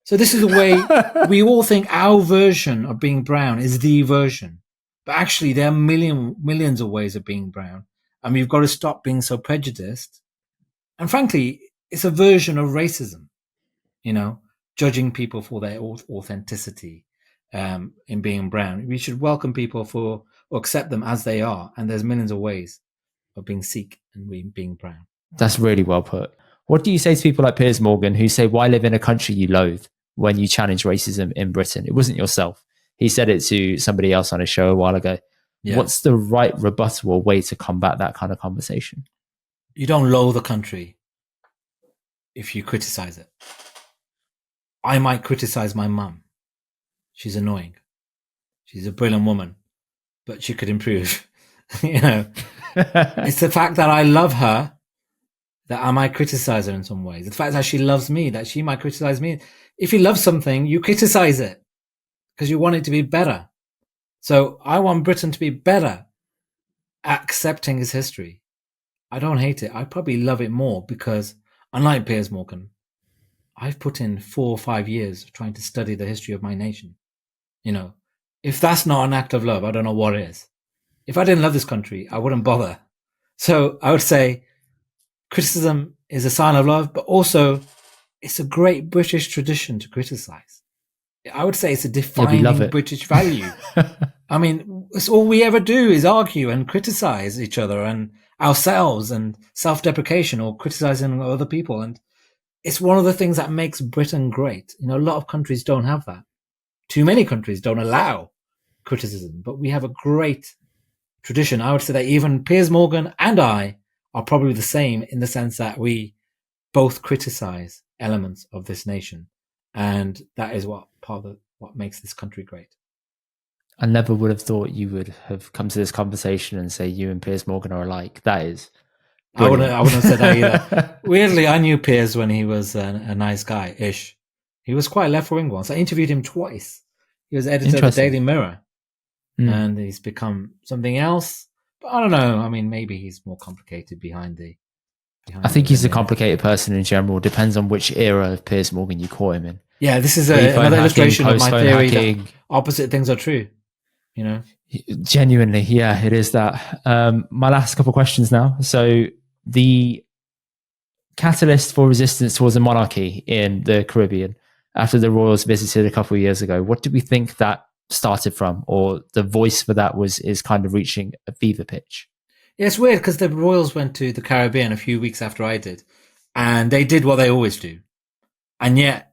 So this is the way we all think our version of being brown is the version. But actually there are millions of ways of being brown. And we've got to stop being so prejudiced. And frankly, it's a version of racism, judging people for their authenticity in being brown. We should welcome people or accept them as they are. And there's millions of ways of being Sikh and being brown. That's really well put. What do you say to people like Piers Morgan who say, why live in a country you loathe, when you challenge racism in Britain? It wasn't yourself. He said it to somebody else on a show a while ago. Yeah. What's the right rebuttable way to combat that kind of conversation? You don't loathe the country if you criticize it. I might criticize my mum. She's annoying. She's a brilliant woman, but she could improve. It's the fact that I love her that I might criticize her in some ways. The fact that she loves me, that she might criticize me. If you love something, you criticize it because you want it to be better. So I want Britain to be better at accepting its history. I don't hate it. I probably love it more because, unlike Piers Morgan, I've put in 4 or 5 years trying to study the history of my nation. If that's not an act of love, I don't know what is. If I didn't love this country, I wouldn't bother. So I would say criticism is a sign of love, but also it's a great British tradition to criticize. I would say it's a we love defining it. British value. I mean, it's all we ever do is argue and criticize each other and ourselves and self-deprecation or criticizing other people. And it's one of the things that makes Britain great. You know, a lot of countries don't have that. Too many countries don't allow criticism, but we have a great tradition. I would say that even Piers Morgan and I are probably the same in the sense that we both criticize elements of this nation. And that is what makes this country great. I never would have thought you would have come to this conversation and say you and Piers Morgan are alike. That is brilliant. I wouldn't have said that either. Weirdly, I knew Piers when he was a nice guy-ish. He was quite left-wing once. I interviewed him twice. He was editor of the Daily Mirror. And he's become something else. But I don't know. I mean, maybe he's more complicated behind I think he's a complicated person in general. Depends on which era of Piers Morgan you caught him in. Yeah, this is another illustration of my theory that opposite things are true. You know, genuinely, yeah, it is that. My last couple of questions now. So the catalyst for resistance towards a monarchy in the Caribbean after the royals visited a couple of years ago, what do we think that started from, or the voice for that is kind of reaching a fever pitch? Yeah, it's weird because the royals went to the Caribbean a few weeks after I did, and they did what they always do, and yet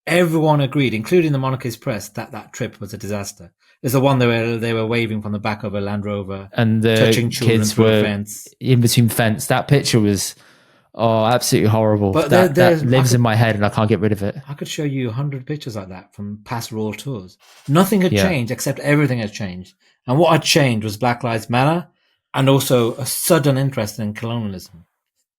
everyone agreed, including the monarchist press, that that trip was a disaster. There's the one they were waving from the back of a Land Rover, and the touching children kids through were a fence. In between fence. That picture was absolutely horrible. But that lives in my head, and I can't get rid of it. I could show you 100 pictures like that from past royal tours. Nothing had changed except everything had changed, and what had changed was Black Lives Matter, and also a sudden interest in colonialism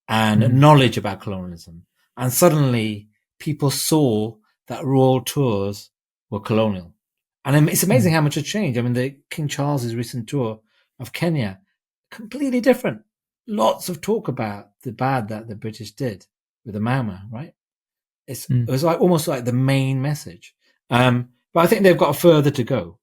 and knowledge about colonialism. And suddenly people saw that royal tours were colonial. And it's amazing how much had changed. I mean, the King Charles's recent tour of Kenya, completely different. Lots of talk about the bad that the British did with the Mama, right? It was like almost like the main message. But I think they've got further to go.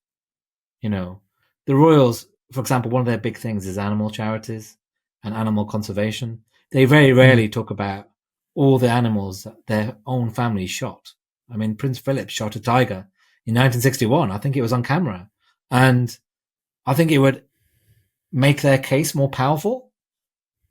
You know, the royals, for example, one of their big things is animal charities and animal conservation. They very rarely talk about all the animals that their own family shot. I mean, Prince Philip shot a tiger in 1961. I think it was on camera. And I think it would make their case more powerful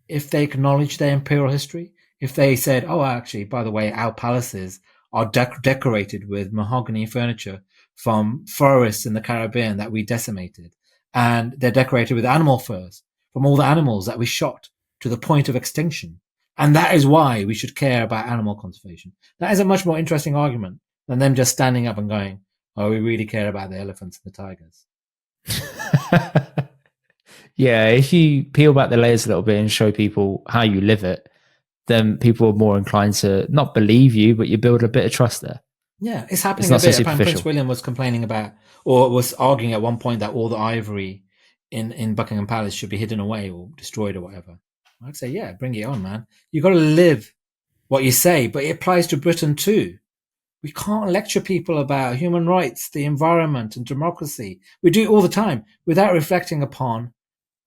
if they acknowledged their imperial history. If they said, oh, actually, by the way, our palaces are decorated with mahogany furniture from forests in the Caribbean that we decimated. And they're decorated with animal furs from all the animals that we shot to the point of extinction. And that is why we should care about animal conservation. That is a much more interesting argument than them just standing up and going, oh, we really care about the elephants and the tigers. Yeah, if you peel back the layers a little bit and show people how you live it, then people are more inclined to not believe you, but you build a bit of trust there. Yeah, it's happening a bit. Prince William was complaining about, or was arguing at one point that all the ivory in Buckingham Palace should be hidden away or destroyed or whatever. I'd say, yeah, bring it on, man. You got to live what you say, but it applies to Britain too. We can't lecture people about human rights, the environment, and democracy. We do it all the time without reflecting upon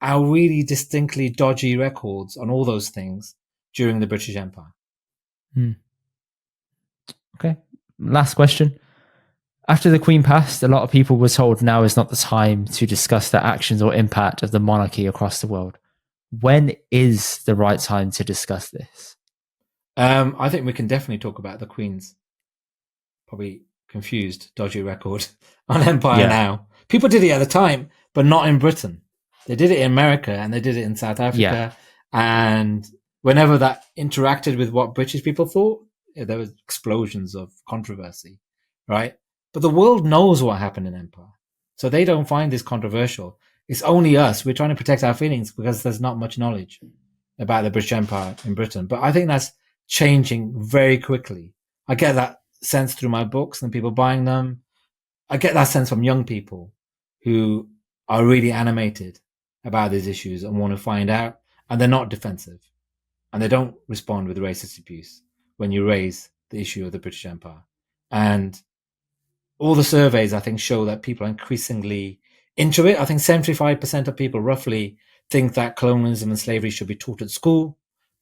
our really distinctly dodgy records on all those things during the British Empire. Okay. Last question. After the Queen passed, a lot of people were told now is not the time to discuss the actions or impact of the monarchy across the world. When is the right time to discuss this? I think we can definitely talk about the Queen's probably confused, dodgy record on Empire now. People did it at the time, but not in Britain. They did it in America and they did it in South Africa. Yeah. And whenever that interacted with what British people thought, there was explosions of controversy, right? But the world knows what happened in Empire. So they don't find this controversial. It's only us. We're trying to protect our feelings because there's not much knowledge about the British Empire in Britain. But I think that's changing very quickly. I get that sense through my books and people buying them. I get that sense from young people who are really animated about these issues and want to find out, and they're not defensive and they don't respond with racist abuse when you raise the issue of the British Empire. And all the surveys, I think, show that people are increasingly into it. I think 75% of people roughly think that colonialism and slavery should be taught at school.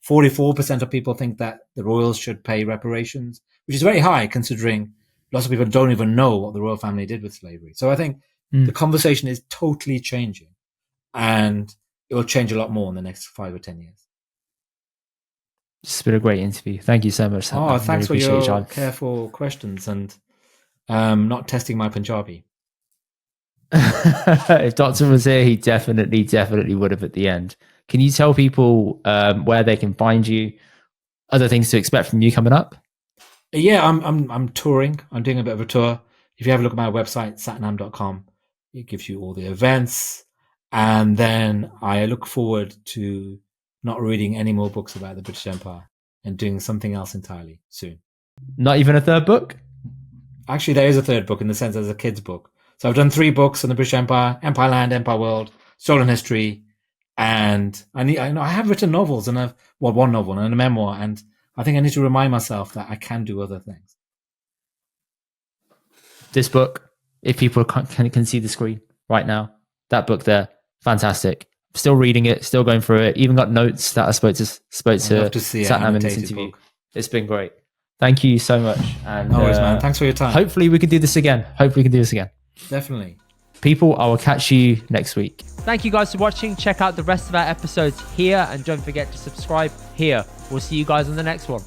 44% of people think that the royals should pay reparations, which is very high considering lots of people don't even know what the royal family did with slavery. So I think the conversation is totally changing, and it will change a lot more in the next 5 or 10 years. It's been a great interview. Thank you so much. Oh, thanks for your careful questions and not testing my Punjabi. If Doctor was here, he definitely would have at the end. Can you tell people where they can find you, other things to expect from you coming up? Yeah, I'm touring. I'm doing a bit of a tour. If you have a look at my website, sathnam.com, it gives you all the events. And then I look forward to not reading any more books about the British Empire and doing something else entirely soon. Not even a third book? Actually, there is a third book in the sense there's a kid's book. So I've done 3 books on the British Empire: Empireland, Empire World, Stolen History, and I have written novels and one novel and a memoir, and I think I need to remind myself that I can do other things. This book, if people can see the screen right now, that book there, fantastic. Still reading it, still going through it. Even got notes that I spoke to Sathnam in this interview. Book. It's been great. Thank you so much. And no worries, man. Thanks for your time. Hopefully we can do this again. Definitely. People, I will catch you next week. Thank you guys for watching. Check out the rest of our episodes here, and don't forget to subscribe here. We'll see you guys on the next one.